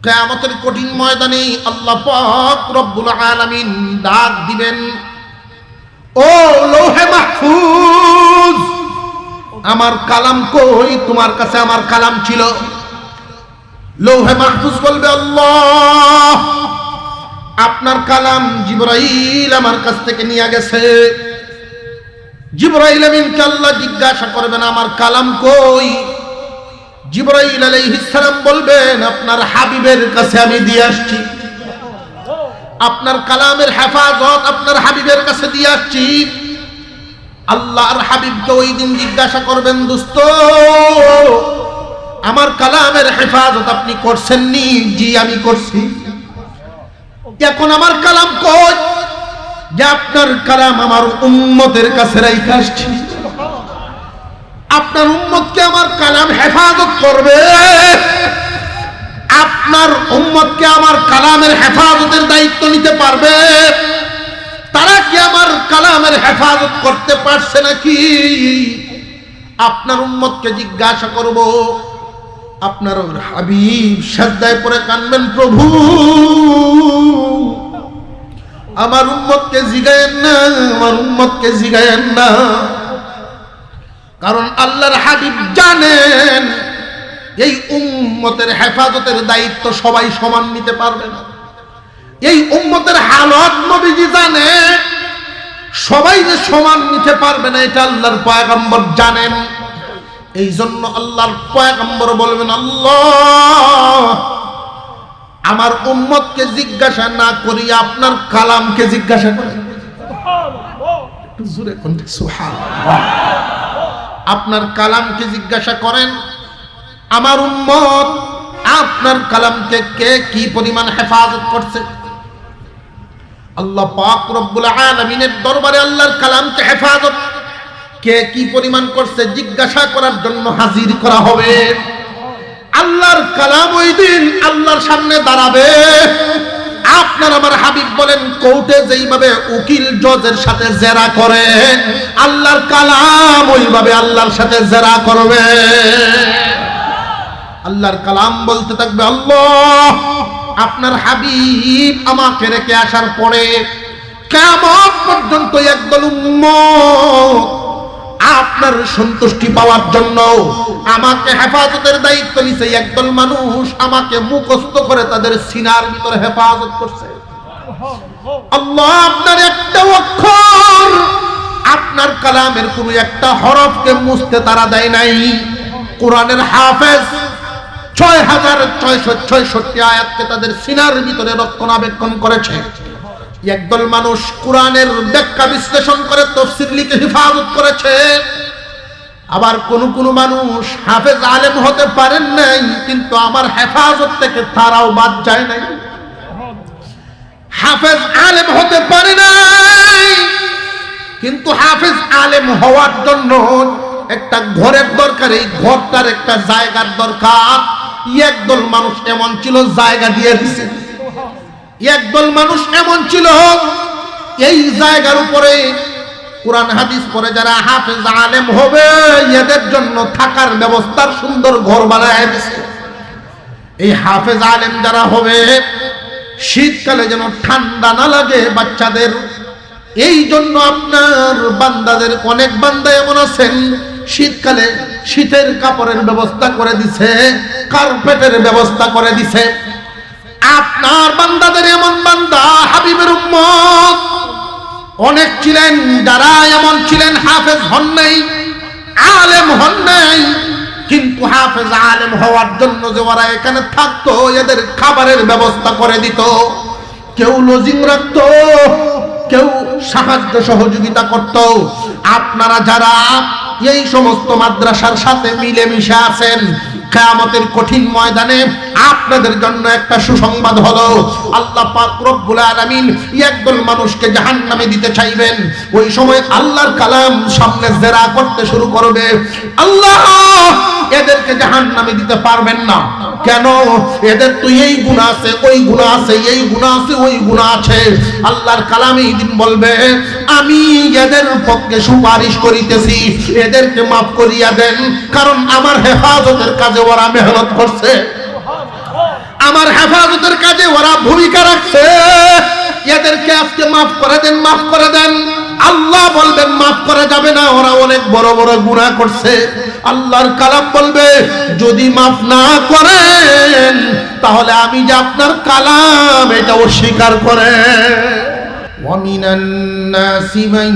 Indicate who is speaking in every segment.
Speaker 1: কিয়ামতের কঠিন ময়দানে আল্লাহ পাক রব্বুল আলামিন ডাক দিবেন, ও লৌহে মাহফুজ, আমার কালাম কই? তোমার কাছে আমার কালাম ছিল। লৌহে মাহফুজ বলবে, আল্লাহ, আপনার কালাম জিবরাইল আমার কাছ থেকে নিয়ে গেছে। জিবরাইল আমিনকে আল্লাহ জিজ্ঞাসা করবেন, আমার কালাম কই? জিবরাইল আলাইহিস সালাম বলবেন, আপনার হাবিবের কাছে আমি দিয়ে আসছি। আপনার কালামের হেফাজত আপনার হাবিবের কাছে দিয়ে আসছি। আল্লাহর হাবিবকে ওই দিন জিজ্ঞাসা করবেন, দোস্ত, আমার কালামের হেফাজত আপনি করছেননি? জি, আমি করছি। এখন আমার কালাম কই? যে আপনার কালাম আমার উম্মতের কাছে রাইখা আসছি। আপনার উম্মতকে আমার কালাম হেফাজত করবে। আপনার উম্মতকে আমার কালামের হেফাজতের দায়িত্ব নিতে পারবে? তারা কি আমার কালামের হেফাজত করতে পারছে নাকি? আপনার উম্মতকে জিজ্ঞাসা করব। আপনার হাবিব সাজদায় পড়ে কাঁদবেন, প্রভু, আমার উম্মতকে জিগায়েন না, আমার উম্মতকে জিগায়েন না। কারণ আল্লাহর হাবিব জানেন এই উম্মতের হেফাজতের দায়িত্ব সবাই সমান নিতে পারবে না। এই উম্মতের হালত নবীজি জানে, সবাই যে সমান নিতে পারবে না এটা আল্লাহর পয়গম্বর জানেন। এই জন্য আল্লাহর পয়গম্বর বলবেন, আল্লাহ, আমার উম্মতকে জিজ্ঞাসা না করি আপনার কালামকে জিজ্ঞাসা করেন। একটু জোরে কোন সুবহানাল্লাহ। আপনার কালামকে জিজ্ঞাসা করেন, আমার উম্মত আপনার কালামকে কে কি পরিমাণ হেফাজত করছে। আল্লাহ পাক রব্বুল আলামিনের দরবারে আল্লাহর কালামকে হেফাজত কে কি পরিমাণ করছে জিজ্ঞাসা করার জন্য হাজির করা হবে। আল্লাহর কালাম ওই দিন আল্লাহর সামনে দাঁড়াবে। আপনার আমার হাবিব বলেন, কোর্টে যেইভাবে উকিল জজের সাথে জেরা করে, আল্লাহর কালাম ওইভাবে আল্লাহর সাথে জেরা করবে। আল্লাহর কালাম বলতে থাকবে, আল্লাহ, আপনার হাবিব আমাকে রেখে আসার পরে কিয়ামত পর্যন্ত একদল উম্মত আপনার সন্তুষ্টি পাওয়ার জন্য আমাকে হেফাজতের দায়িত্ব নিছে। একদল মানুষ আমাকে মুখস্থ করে তাদের সিনার ভিতরে হেফাজত করছে। আল্লাহ, আপনার একটা অক্ষর, আপনার কালামের কোন একটা হরফকে মুছতে তারা দেয় নাই। কোরআনের হাফেজ ৬৬৬৬ আয়াতকে তাদের সিনার ভিতরে রক্ষণাবেক্ষণ করেছে। একদল মানুষ কোরআনের ব্যাখ্যা বিশ্লেষণ করে তাফসীর লিখে হেফাজত করেছে। আবার কোন মানুষ হাফেজ আলেম হতে পারেন নাই, কিন্তু আমার হেফাজত থেকে তারাও বাদ যায় নাই। হাফেজ আলেম হতে পারে নাই, কিন্তু হাফেজ আলেম হওয়ার জন্য একটা ঘরের দরকার, এই ঘরটার একটা জায়গার দরকার। একদল মানুষ এমন ছিল জায়গা দিয়ে দিছে। একদল মানুষ এমন ছিল এই জায়গার উপরে কোরআন হাদিস পড়ে যারা হাফেজ আলেম হবে এদের জন্য থাকার ব্যবস্থার সুন্দর ঘর বানায় দিছে। এই হাফেজ আলেম যারা হবে শীতকালে যেন ঠান্ডা না লাগে বাচ্চাদের, এই জন্য আপনার বান্দাদের অনেক বান্দা এমন আছেন শীতকালে শীতের কাপড়ের ব্যবস্থা করে দিছে, কার্পেটের ব্যবস্থা করে দিছে। আপনার বান্দাদের এমন বান্দা হাবিবের উম্মত অনেক ছিলেন, যারা এমন ছিলেন হাফেজ হন নাই, আলেম হন নাই, কিন্তু হাফেজ আলেম হওয়ার জন্য যে ওরা এখানে থাকতো এদের খাবারের ব্যবস্থা করে দিত। কেউ লজিং রাখতো, কেউ সাহায্য সহযোগিতা করত। আপনারা যারা এই সমস্ত মাদ্রাসার সাথে মিলেমিশে আছেন, কিয়ামতের কঠিন ময়দানে আপনাদের জন্য একটা সুসংবাদ হলো, আল্লাহ পাক রব্বুল আলামিন একদল মানুষকে জাহান্নামে দিতে চাইবেন। ওই সময় আল্লাহর কালাম সামনে জেরা করতে শুরু করবে। আল্লাহ এদেরকে জাহান্নামে দিতে পারবেন না। কেন? এদের তো এই গুনাহ আছে, ওই গুনাহ আছে, এই গুনাহ আছে, ওই গুনাহ আছে। আল্লাহর কালামে এই দিন বলবে, আমি এদের পক্ষে সুপারিশ করিতেছি, এদেরকে মাফ করিয়া দেন, কারণ আমার হেফাজতের কাজে ওরা মেহনত করছে। আমার হেফাজতের কাজে ওরা ভূমিকা রাখছে, এদেরকে আজকে মাফ করে দেন, মাফ করে দেন। আল্লাহ বলবেন মাফ করা যাবে না, ওরা অনেক বড় বড় গুনাহ করছে। আল্লাহর কালাম বলবে যদি মাফ না করেন তাহলে আমি যে আপনার কালাম এটা অস্বীকার করে। وَمِنَ النَّاسِ مَن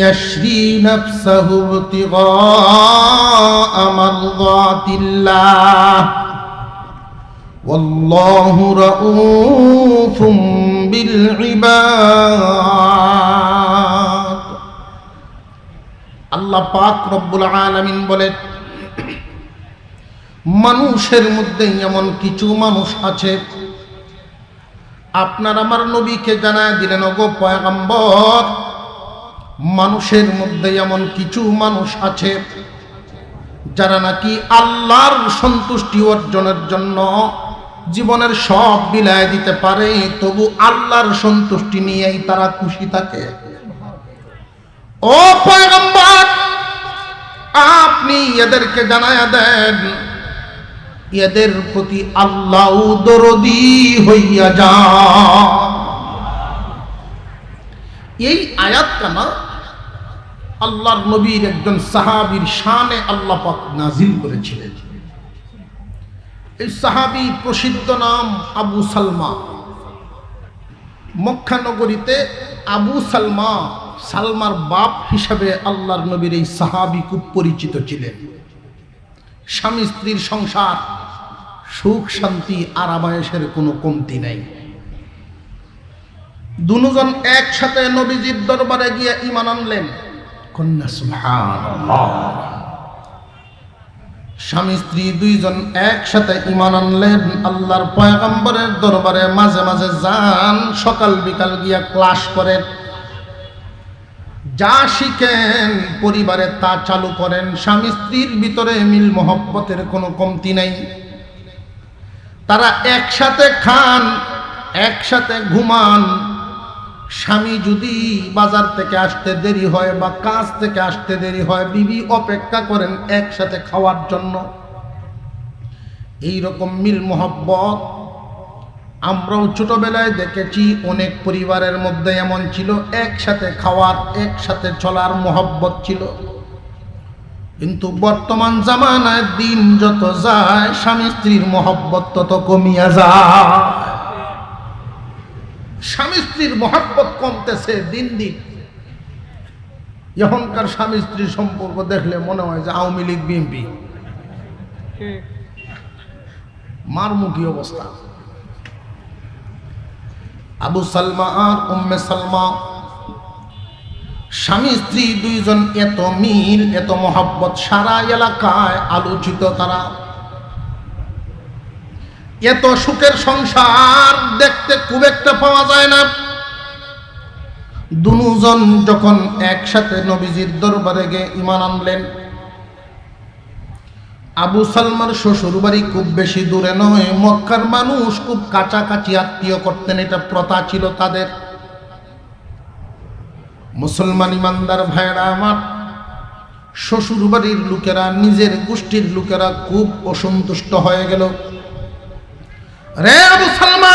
Speaker 1: يَشْرِي نَفْسَهُ ابْتِغَاءَ مَرْضَاتِ اللَّهِ وَاللَّهُ رَءُوفٌ بِالْعِبَادِ। আল্লাহ পাক রব্বুল আলামিন বলেন, মানুষের মধ্যে এমন কিছু মানুষ আছে, আপনার আমার নবীকে জানায় দিলেন, ওগো পয়গম্বর, মানুষের মধ্যে এমন কিছু মানুষ আছে যারা নাকি আল্লাহর সন্তুষ্টি অর্জনের জন্য জীবনের সব বিলায় দিতে পারে, তবু আল্লাহর সন্তুষ্টি নিয়েই তারা খুশি থাকে। ও পয়গম্বর, আপনি এদেরকে জানায়া দেন, এদের প্রতি আল্লাহ দরদি হইয়া যান। এই আয়াতটা না আল্লাহর নবীর একজন সাহাবীর শানে আল্লাহ পাক নাজিল করেছিলেন। এই সাহাবী প্রসিদ্ধ নাম আবু সালমা। মক্কা নগরীতে আবু সালমা, সালমার বাপ হিসাবে আল্লাহর নবীর এই সাহাবী খুব পরিচিত ছিলেন। স্বামী স্ত্রীর সংসার, সুখ শান্তি আরামায়েশের কোনো কমতি নাই। দুজন একসাথে নবীজির দরবারে গিয়ে ঈমান আনলেন। কন্যা সুবহানাল্লাহ। স্বামী স্ত্রী দুইজন একসাথে ঈমান আনলেন। আল্লাহর পয়গম্বরের দরবারে মাঝে মাঝে যান, সকাল বিকাল গিয়া ক্লাস করেন, যা শিখেন পরিবারে তা চালু করেন। স্বামী স্ত্রীর ভিতরে মিল মহব্বতের কোনো কমতি নাই। তারা একসাথে খান, একসাথে ঘুমান। স্বামী যদি বাজার থেকে আসতে দেরি হয় বা কাজ থেকে আসতে দেরি হয়, বিবি অপেক্ষা করেন একসাথে খাওয়ার জন্য। এই রকম মিল মহব্বত আমরাও ছোটবেলায় দেখেছি। অনেক পরিবারের মধ্যে এমন ছিল, একসাথে খাওয়ার, একসাথে চলার মহব্বত ছিল। কিন্তু বর্তমান জামানায় দিন যত যায়, স্বামী স্ত্রীর মহব্বত তত কমিয়া যায়। স্বামী স্ত্রীর মহব্বত কমতেছে দিন দিন। এখনকার স্বামী স্ত্রীর সম্পর্ক দেখলে মনে হয় যে আওয়ামী লীগ বিএনপি, মারমুখী অবস্থা। আবু সালমা আর উম্মে সালমা, স্বামী স্ত্রী দুইজন এত মিল, এত মহব্বত, সারা এলাকায় আলোচিত। তারা এত সুখের সংসার দেখতে খুব একটা পাওয়া যায় না। দুজন যখন একসাথে নবীজির দরবারে গিয়ে ঈমান আনলেন, আবু সালমার শ্বশুর বাড়ি খুব বেশি দূরে নয়, মক্কার মানুষ খুব কাছাকাছি আত্মীয় করতেন, এটা প্রথা ছিল তাদের। মুসলমান ইমানদার ভাইরা আমার, শ্বশুর বাড়ির লোকেরা, নিজের গোষ্ঠীর লোকেরা খুব অসন্তুষ্ট হয়ে গেল। রে আবু সালমা,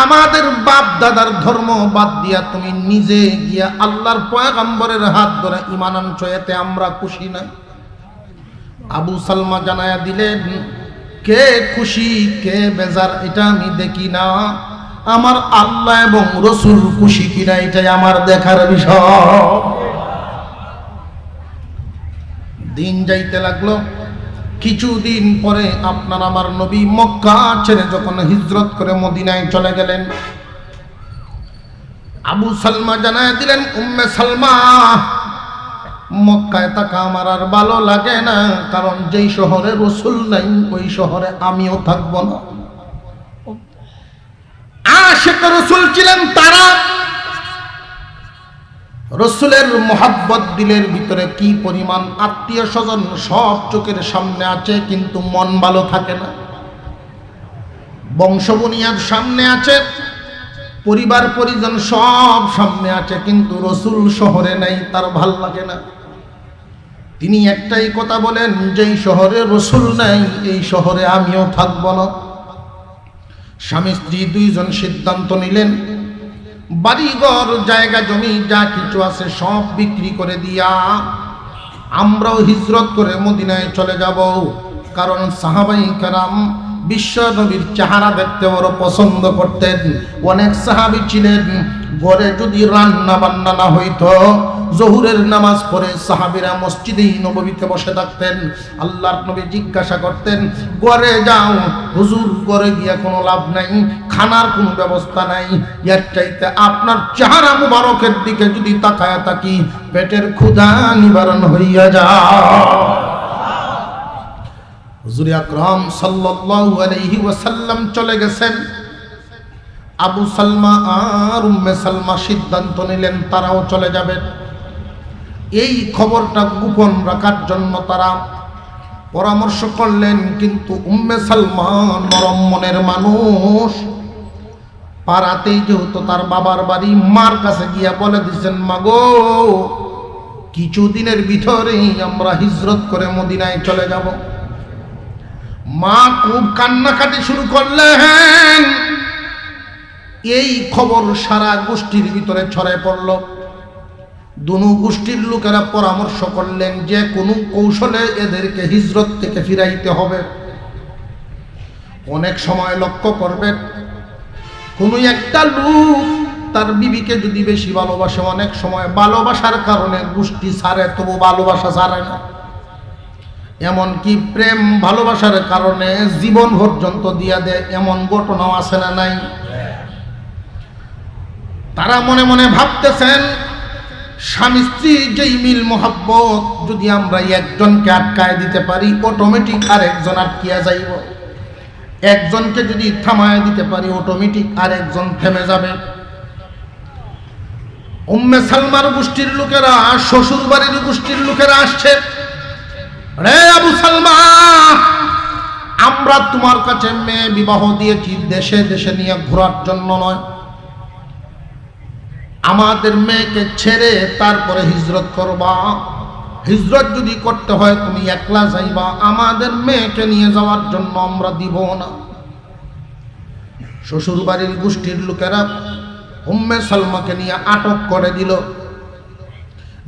Speaker 1: আমাদের বাপ দাদার ধর্ম বাদ দিয়া তুমি নিজে গিয়া আল্লাহর পয়গম্বরের হাত ধরে ঈমান আনছো, এতে আমরা খুশি না। আবু সালমা জানায়া দিলেন, কে খুশি কে বেজার এটা আমি দেখি না, আমার আল্লাহ এবং রসুল খুশি কিনা এটাই আমার দেখার বিষয়। দিন যাইতে লাগলো। কিছুদিন পরে আপনার আমার নবী মক্কা ছেড়ে যখন হিজরত করে মদিনায় চলে গেলেন, আবু সালমা জানায় দিলেন, উম্মে সালমা, মক্কায় থাকা আমার আর ভালো লাগে না, কারণ যেই শহরে রসুল নাই ওই শহরে আমিও থাকবো না। আশিক রসুল ছিলেন তারা। রসুলের মোহাব্বত দিলের ভিতরে কি পরিমাণ, আত্মীয় স্বজন সব চোখের সামনে আছে কিন্তু মন ভালো থাকে না। বংশ বুনিয়াদ সামনে আছে, পরিবার পরিজন সব সামনে আছে, কিন্তু রসুল শহরে নাই, তার ভাল লাগে না। তিনি একটাই কথা বলেন, যেই শহরে রসুল নাই এই শহরে আমিও থাকব না। স্বামী স্ত্রী দুইজন সিদ্ধান্ত নিলেন, বাড়িঘর জায়গা জমি যা কিছু আছে সব বিক্রি করে দিয়া আমরাও হিজরত করে মদিনায় চলে যাব। কারণ সাহাবাই কেরাম বিশ্ব নবীর চেহারা দেখতে বড় পছন্দ করতেন। অনেক সাহাবী ছিলেন ঘরে যদি রান্না বান্না না হইতো, জোহরের নামাজ পড়ে সাহাবীরা মসজিদে নববীতে বসে থাকতেন। আল্লাহর নবী জিজ্ঞাসা করতেন, ঘরে যাও হুজুর, ঘরে গিয়ে কোনো লাভ নাই, খানার কোনো ব্যবস্থা নাই, এর চাইতে আপনার চেহারা মুবারকের দিকে যদি তাকায়া থাকি পেটের ক্ষুধা নিবারণ হইয়া যায়। হুজুর আকরাম সাল্লাল্লাহু আলাইহি ওয়াসাল্লাম চলে গেছেন। আবু সালমা আর উম্মে সালমা সিদ্ধান্ত নিলেন তারাও চলে যাবেন। এই খবরটা গোপন রাখার জন্য তারা পরামর্শ করলেন, কিন্তু উম্মে সালমা নরম মনের মানুষ, পাড়াতেই যেহেতু তার বাবার বাড়ি, মার কাছে গিয়া বলে দিচ্ছেন, মাগো কিছুদিনের ভিতরেই আমরা হিজরত করে মদিনায় চলে যাব। মা খুব কান্নাকাটি শুরু করলেন। এই খবর সারা গোষ্ঠীর ভিতরে ছড়ায় পড়ল। দুনু গোষ্ঠীর লোকেরা পরামর্শ করলেন যে কোনো কৌশলে এদেরকে হিজরত থেকে ফিরাইতে হবে। অনেক সময় লক্ষ্য করবেন, কোনো একটা লোক তার বিবিকে যদি বেশি ভালোবাসে, অনেক সময় ভালোবাসার কারণে গোষ্ঠী ছাড়ে, তবু ভালোবাসা ছাড়ে না। এমনকি প্রেম ভালোবাসার কারণে জীবন পর্যন্ত দিয়া দেয়, এমন ঘটনাও আছে না নাই? তারা মনে মনে ভাবতেছেন, স্বামী স্ত্রী যেই মিল মোহাব্বত, যদি আমরা একজনকে আটকায় দিতে পারি অটোমেটিক আরেকজন আটকিয়া যাইব, একজনকে যদি থামায় দিতে পারি অটোমেটিক আরেকজন থেমে যাবে। উম্মে সালমার গোষ্ঠীর লোকেরা, শ্বশুর বাড়ির গোষ্ঠীর লোকেরা আসছে, রে আবু সালমা, আমরা তোমার কাছে মেয়ে বিবাহ দিয়েছি দেশে দেশে নিয়ে ঘোরার জন্য নয়। আমাদের মেয়েকে ছেড়ে তারপরে হিজরত করবা। হিজরত যদি করতে হয় তুমি একলা যাইবা, আমাদের মেয়েকে নিয়ে যাওয়ার জন্য আমরা দিব না। শ্বশুর বাড়ির গোষ্ঠীর লোকেরা উম্মে সালমাকে নিয়ে আটক করে দিল।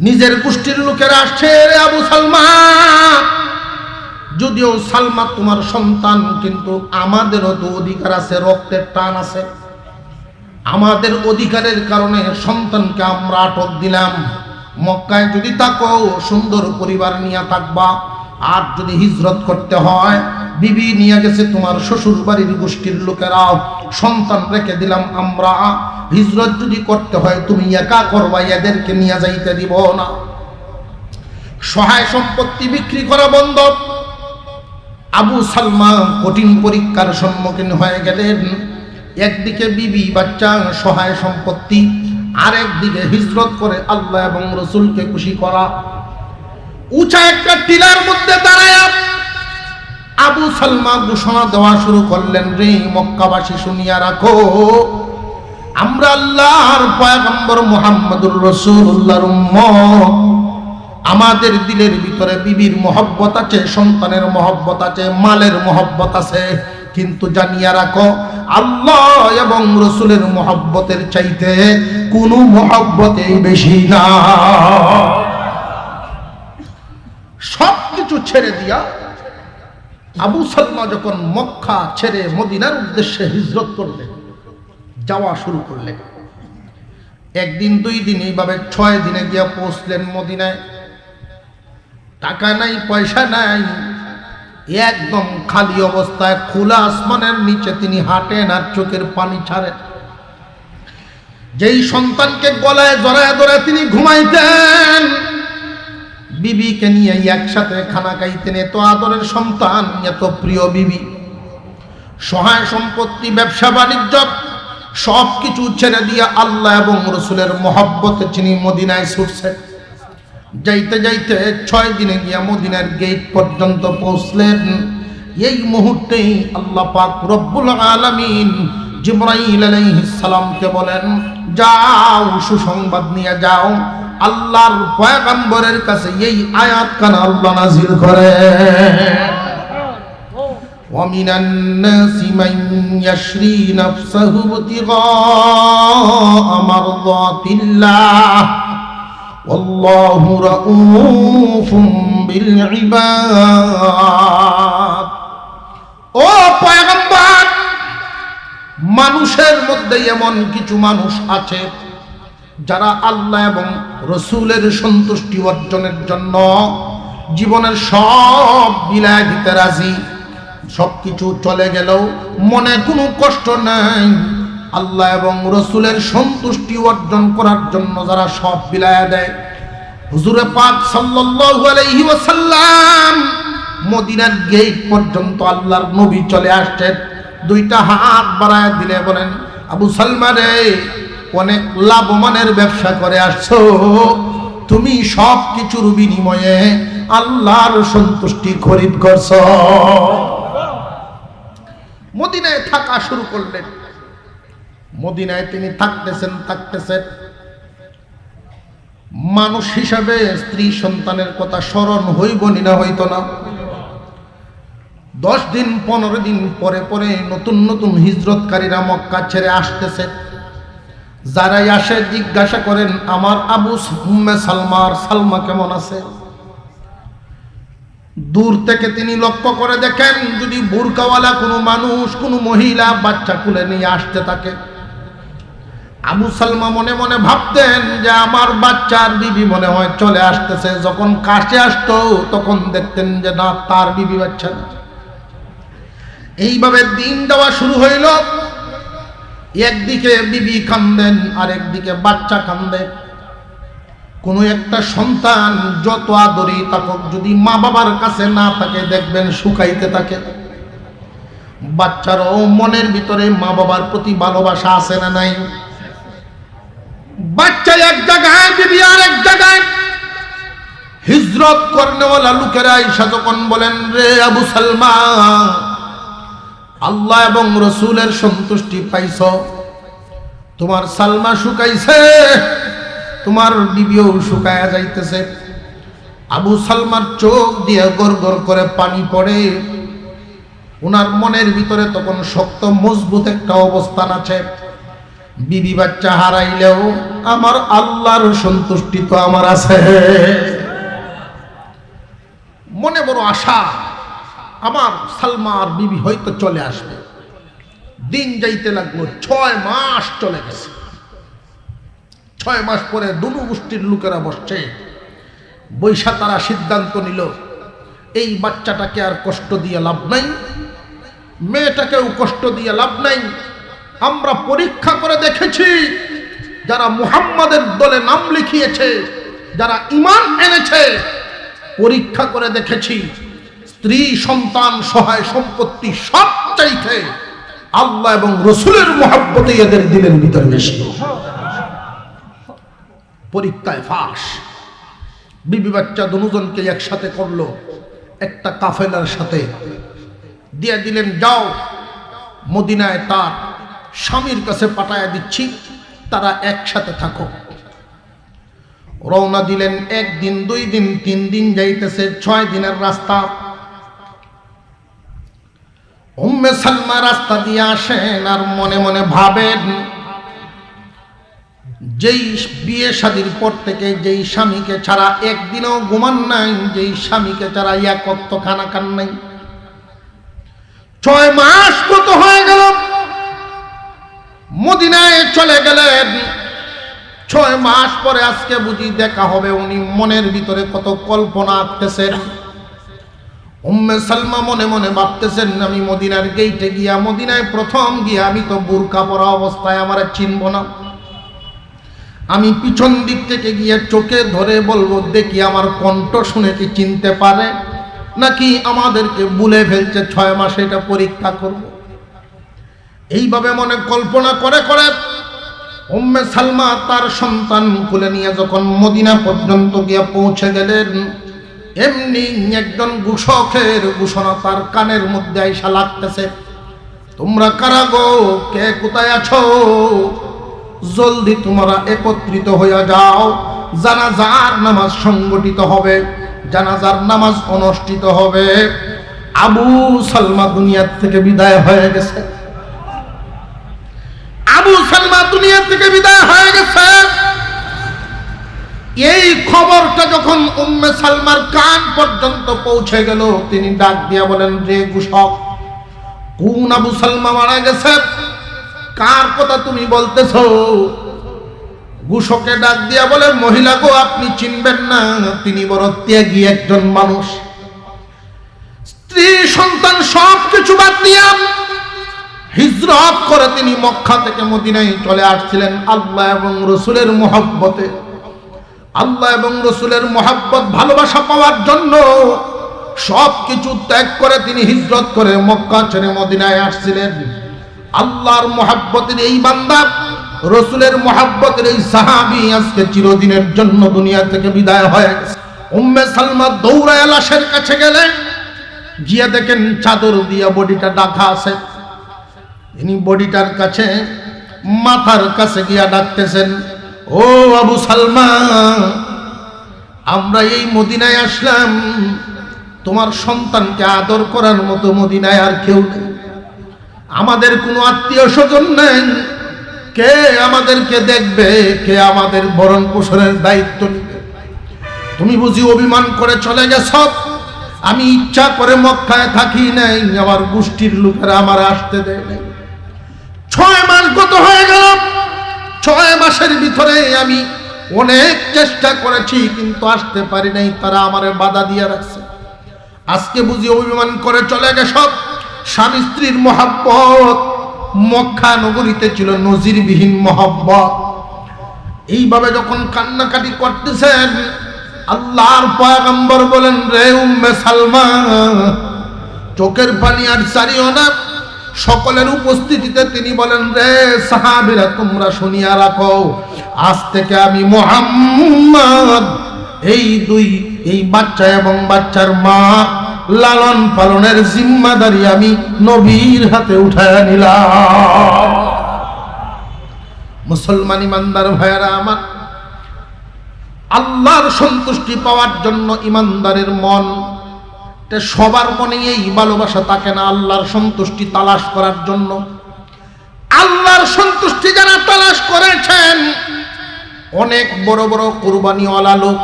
Speaker 1: নিজের গোষ্ঠীর লোকেরা আসছে, রে আবু সালমা, যদিও সালমা তোমার সন্তান, কিন্তু আমাদেরও তো অধিকার আছে, রক্তের টান আছে। আমাদের অধিকারের কারণে সন্তানকে আমরা আটক দিলাম। মক্কায় যদি থাকো সুন্দর পরিবার নিয়ে থাকবা, আর যদি হিজরত করতে হয়, বিবি নিয়ে গেছে তোমার শ্বশুর বাড়ির গোষ্ঠীর লোকেরাও, সন্তান রেখে দিলাম আমরা। হিজরত যদি করতে হয় তুমি একা করবা, এদেরকে নিয়ে যাইতে দিব না। সহায় সম্পত্তি বিক্রি করা বন্ধ। আবু সালমা কঠিন পরীক্ষার সম্মুখীন হয়ে গেলেন। একদিকে বিবি বাচ্চা সহায় সম্পত্তি, আরেকদিকে হিজরত করে আল্লাহ এবং রসুলকে খুশি করা। উঁচা একটা টিলার মধ্যে দাঁড়ায় আবু সালমা ঘোষণা দেওয়া শুরু করলেন, রে মক্কাবাসী শুনিয়া রাখো, আমরা আল্লাহর পয়গম্বর মুহাম্মদুর রাসূলুল্লাহর উম্মত। আমাদের দিলের ভিতরে বিবির মহব্বত আছে, সন্তানের মহব্বত আছে, মালের মহব্বত আছে, কিন্তু জানিয়া রাখো আল্লাহ এবং রসুলের মহব্বতের চাইতে কোনো মহব্বতেই বেশি না। সবকিছু ছেড়ে দিয়া আবু সালমা যখন মক্কা ছেড়ে মদিনার উদ্দেশ্যে হিজরত করলেন, যাওয়া শুরু করলেন। একদিন দুই দিন এইভাবে 6 দিনে গিয়া পৌঁছলেন মদিনায়। টাকা নাই, পয়সা নাই, একদম খালি অবস্থায় খোলা আসমানের নিচে তিনি হাঁটেন আর চোখের পানি ছাড়েন। যেই সন্তানকে গলায় জড়ায় ধরে তিনি ঘুমাইতেন, বিবিকে নিয়ে একসাথে খানা খাইতেন, এত আদরের সন্তান, এত প্রিয় বিবি। সহায় সম্পত্তি, ব্যবসা বাণিজ্য সব কিছু ছেড়ে দিয়ে আল্লাহ এবং রসুলের মহব্বতে তিনি মদিনায় ছুটছেন। যাইতে যাইতে 6 দিনে গিয়া মদিনার গেট পর্যন্ত পৌঁছলেন। এই মুহূর্তেই আল্লাহ পাক রব্বুল আলামিন জিবরাইল আলাইহিস সালামকে বলেন, যাও সুসংবাদ নিয়ে যাও, আল্লাহর পয়গম্বরের কাছে এই আয়াত কানা আল্লাহ নাযিল করে। ও ومن الناس من يشري نفسه ابتغاء مرضات الله والله رؤوف بالعباد ও পয়গম্বর মানুষের মধ্যে এমন কিছু মানুষ আছে যারা আল্লাহ এবং রাসূলের সন্তুষ্টি অর্জনের জন্য জীবনের সব বিলায় দিতে রাজি সবকিছু চলে গেলেও মনে কোনো কষ্ট নাই আল্লাহ এবং রাসূলের সন্তুষ্টি অর্জন করার জন্য যারা সব বিলায় দেয় হুজুরে পাক সাল্লাল্লাহু আলাইহি ওয়াসাল্লাম মদিনার গেট পর্যন্ত আল্লাহর নবী চলে আসছেন দুইটা হাত বাড়ায় দিলে বলেন আবু সালমা রে অনেক লাভমানের ব্যবসা করে আসছো তুমি সব কিছুর বিনিময়ে আল্লাহর সন্তুষ্টি খরিদ করছো মদিনায় থাকা শুরু করলেন মদিনায় তিনি থাকতেছেন মানুষ হিসাবে স্ত্রী সন্তানের কথা স্মরণ হইবনি না হইতো না 10 দিন 15 দিন পরে পরে নতুন নতুন হিজরতকারীরা মক্কা ছেড়ে আসতেছে যারাই আসে জিজ্ঞাসা করেন আমার আবু উম্মে সালমা কেমন আছে দূর থেকে তিনি লক্ষ্য করে দেখেন যদি বুরকাওয়ালা কোনো মানুষ কোনো মহিলা বাচ্চা কুলে নিয়ে আসতে থাকে আবু সালমা মনে মনে ভাবতেন যে আমার বাচ্চার বিবি মনে হয় চলে আসতেছে যখন কাছে আসতো তখন দেখতেন যে না তার বিবি বাচ্চা না এইভাবে দিন দেওয়া শুরু হইল একদিকে বিবি কান্দেন আর একদিকে বাচ্চা কান্দে কোনো একটা সন্তান যত আদরই থাকুক যদি মা বাবার কাছে না থাকে দেখবেন শুকাইতে থাকে বাচ্চারও মনের ভিতরে মা বাবার প্রতি ভালোবাসা আছে না নাই বাচ্চা এক জায়গায় বিবি আর এক জায়গায় হিজরত করনেওয়ালা লোকেরা এসে যখন বলেন রে আবু সালমা আল্লাহ এবং রাসূলের সন্তুষ্টি পাইছ তোমার সালমা শুকাইছে তোমার বিবিও শুকায়া যাইতেছে আবু সালমার চোখ দিয়ে গড়গড় করে পানি পড়ে ওনার মনের ভিতরে তখন শক্ত মজবুত একটা অবস্থান আছে বিবি বাচ্চা হারাইলেও আমার আল্লাহর সন্তুষ্টি তো আমার আছে মনে বড় আশা আমার সালমার বিবি হয়তো চলে আসবে দিন যাইতে লাগলো 6 মাস চলে গেছে 6 মাস পরে দুনু গোষ্ঠীর লোকেরা বসছে বৈশা তারা সিদ্ধান্ত নিল এই বাচ্চাটাকে আর কষ্ট দিয়ে লাভ নাই মেয়েটাকেও কষ্ট দিয়ে লাভ নাই আমরা পরীক্ষা করে দেখেছি যারা মুহাম্মাদের দলে নাম লিখিয়েছে যারা ঈমান এনেছে পরীক্ষা করে দেখেছি স্ত্রী সন্তান সহায় সম্পত্তি সব চাইতে আল্লাহ এবং রাসূলের মহব্বতে এদের দিলের ভিতরে বেশি পরীক্ষায় ফাঁস বিবি বাচ্চা দুজনকে একসাথে করলো একটা কাফেলার সাথে দিয়ে দিলেন যাও মদিনায় তার স্বামীর কাছে পাঠায়া দিচ্ছি তারা একসাথে থাকো রওনা দিলেন 1 দিন 2 দিন 3 দিন যাইতেছে 6 দিনের রাস্তা উম্মে সালমা রাস্তা দিয়ে আসেন আর মনে মনে ভাবেন যেই বিয়ে শাদীর পর থেকে যেই স্বামীকে ছাড়া একদিনও ঘুমান নাই যেই স্বামীকে ছাড়া এক ওয়াক্ত খানা খান নাই 6 মাস কত হয়ে গেল মদিনায় চলে গেলেন 6 মাস পরে আজকে বুঝি দেখা হবে উনি মনের ভিতরে কত কল্পনা আঁকতেছেন উম্মে সালমা মনে মনে ভাবতেছেন আমি মদিনার গেইটে গিয়া মদিনায় প্রথম গিয়া আমি তো বুরকা পরা অবস্থায় আমারে চিনব না আমি পিছন দিক থেকে গিয়ে চোখে ধরে বলবো দেখি আমার কণ্ঠ শুনে কি চিনতে পারে নাকি আমাদেরকে ভুলে ফেলছে 6 মাসে এটা পরীক্ষা করব এইভাবে মনে কল্পনা করে করে উম্মে সালমা তার সন্তান কোলে নিয়ে যখন মদিনা পর্যন্ত গিয়ে পৌঁছে গেলেন এমনি একজন ঘোষকের ঘোষণা তার কানের মধ্যে আইসা লাগতেছে তোমরা কারা গো কে কোথায় আছো জলদি তোমরা একত্রিত হয়ে যাও জানাজার নামাজ সংগঠিত হবে জানাজার নামাজ অনুষ্ঠিত হবে আবু সালমা দুনিয়া থেকে বিদায় হয়ে গেছে। আবু সালমা দুনিয়া থেকে বিদায় হয়ে গেছে। এই খবরটা যখন উম্মে সালমার কান পর্যন্ত পৌঁছে গেল, তিনি ডাক দিয়া বলেন, রে ঘোষক, কোন আবু সালমা মারা গেছে? কার কথা তুমি বলতেছো? ঘোষকে ডাক দিয়া বলে, মহিলা গো, আপনি চিনবেন না, তিনি বড় ত্যাগী একজন মানুষ। স্ত্রী সন্তান সব কিছু বাদ দিয়া হিজরত করে তিনি মক্কা থেকে মদিনায় চলে আসছিলেন আল্লাহ এবং রসুলের মহব্বতে। আল্লাহ এবং রসুলের মহব্বত ভালোবাসা পাওয়ার জন্য সবকিছু ত্যাগ করে তিনি হিজরত করে মক্কা ছেড়ে মদিনায় আসছিলেন। আল্লাহর মহব্বতের এই বান্দা, রসুলের মহব্বতের এই সাহাবী আজকে চিরদিনের জন্য দুনিয়া থেকে বিদায় হয়ে গেছে। উম্মে সালমা দৌড়ায় লাশের কাছে গেলেন, গিয়ে দেখেন চাদর দিয়ে বডিটা ঢাকা আছে। তিনি বডিটার কাছে, মাথার কাছে গিয়া ডাকতেছেন, ও আবু সালমা, আমরা এই মদিনায় আসলাম, তোমার সন্তানকে আদর করার মতো মদিনায় আর কেউ নেই, আমাদের কোনো আত্মীয় স্বজন নেই, কে আমাদেরকে দেখবে, কে আমাদের ভরণ পোষণের দায়িত্ব নেবে? তুমি বুঝি অভিমান করে চলে গেছ? আমি ইচ্ছা করে মক্কায় থাকি নাই, আমার গোষ্ঠীর লোকেরা আমার আসতে দেয় নাই। 6 মাস গত হয়ে গেল, 6 মাসের ভিতরে আমি অনেক চেষ্টা করেছি, কিন্তু আসতে পারি নাই, তারা আমারে বাধা দিয়ে রাখছে। আজকে বুঝি অভিমান করে চলে গেছ? স্বামী স্ত্রীর মহব্বত মক্কা নগরীতে ছিল নজিরবিহীন মহব্বত। এইভাবে যখন কান্নাকাটি করতেছেন, আল্লাহর পয়গম্বর বলেন, রে উম্মে সালমা, চোখের পানি আর ছাড়িও না। সকলের উপস্থিতিতে তিনি বলেন, রে সাহাবীরা, তোমরা শুনিয়া রাখো, আজ থেকে আমি মুহাম্মদ এই বাচ্চা এবং বাচ্চার মা লালন পালনের জিম্মাদারি আমি নবীর হাতে উঠায় নিলাম। মুসলমান ইমানদার ভাইয়েরা আমার, আল্লাহর সন্তুষ্টি পাওয়ার জন্য ইমানদারের মন, সবার মনে এই ভালোবাসা থাকে না আল্লাহর সন্তুষ্টি তালাশ করার জন্য। আল্লাহর সন্তুষ্টি যারা তালাশ করেছেন, অনেক বড় বড় কুরবানিওয়ালা লোক,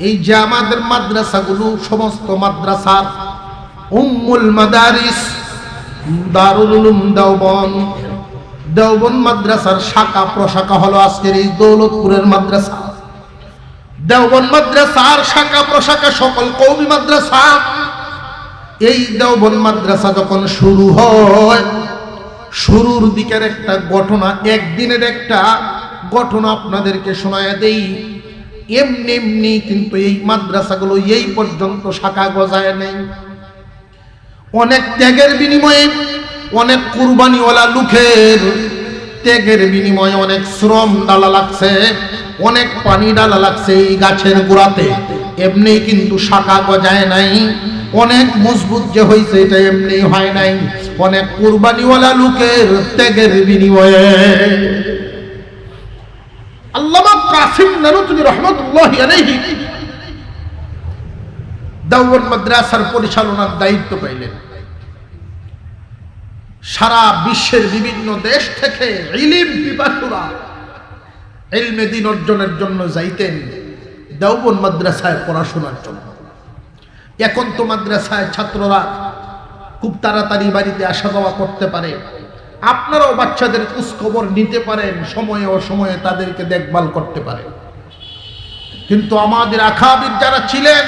Speaker 1: এই যে আমাদের মাদ্রাসাগুলো, সমস্ত মাদ্রাসা, উম্মুল মাদারিস, দারুল উলুম দেওবন্দ মাদ্রাসার শাখা প্রশাখা হলো আজকের এই দৌলতপুরের মাদ্রাসা। দেওবন্দ মাদ্রাসার শাখা প্রশাখা সকল কওমি মাদ্রাসা। এই দেওবন্দ মাদ্রাসা যখন শুরু হয়, শুরুর দিকের একটা ঘটনা, একদিনের একটা ঘটনা আপনাদেরকে শোনায় দেই। এমনি এমনি কিন্তু এই মাদ্রাসাগুলো এই পর্যন্ত শাখা গজায় নেই। অনেক ত্যাগের বিনিময়ে, অনেক কুরবানিওয়ালা লোকের ত্যাগের বিনিময়ে অনেক শ্রম ডালা লাগছে, অনেক পানি ডালা লাগছে এই গাছের গোড়াতে, এমনি কিন্তু শাখা গজায় নাই। অনেক মজবুত যে হয়েছে এটা এমনি হয় নাই, অনেক কুরবানিওয়ালা লোকের ত্যাগের বিনিময়ে। আল্লামা কাসিম নানুতুবি রহমাতুল্লাহি আলাইহি দেওবন্দ মাদ্রাসার পরিচালনার দায়িত্ব পাইলেন। সারা বিশ্বের বিভিন্ন দেশ থেকে ইলম পিপাসুরা ইলমে দ্বীন অর্জনের জন্য যাইতেন দেওবন্দ মাদ্রাসায় পড়াশোনার জন্য। এখন তো মাদ্রাসায় ছাত্ররা খুব তাড়াতাড়ি বাড়িতে আসা যাওয়া করতে পারে, আপনারাও বাচ্চাদের খোঁজখবর নিতে পারেন, সময়ে অসময়ে তাদেরকে দেখভাল করতে পারেন। কিন্তু আমাদের আকাবির যারা ছিলেন,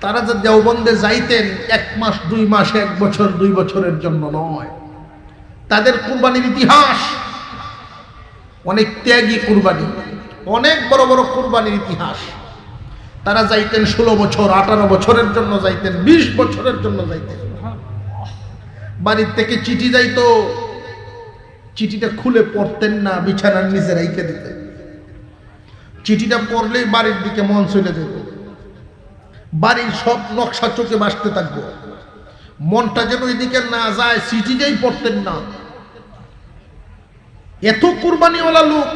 Speaker 1: তারা যে দেওবন্দে যাইতেন 1 মাস 2 মাস 1 বছর 2 বছরের জন্য নয়, তাদের কুরবানির ইতিহাস অনেক ত্যাগী কুরবানি, অনেক বড় বড় কুরবানির ইতিহাস। তারা যাইতেন 16 বছর 18 বছরের জন্য যাইতেন, 20 বছরের জন্য যাইতেন। বাড়ির থেকে চিঠি যাইতো, চিঠিটা খুলে পড়তেন না, বিছানার নিচে রেখে দিতেন। চিঠিটা পড়লেই বাড়ির দিকে মন চলে যেত, বাড়ির সব নকশা চোখে ভাসতে থাকবো, মনটা যেন এদিকে না যায়, চিঠিটাই পড়তেন না। এত কুরবানিওয়ালা লোক।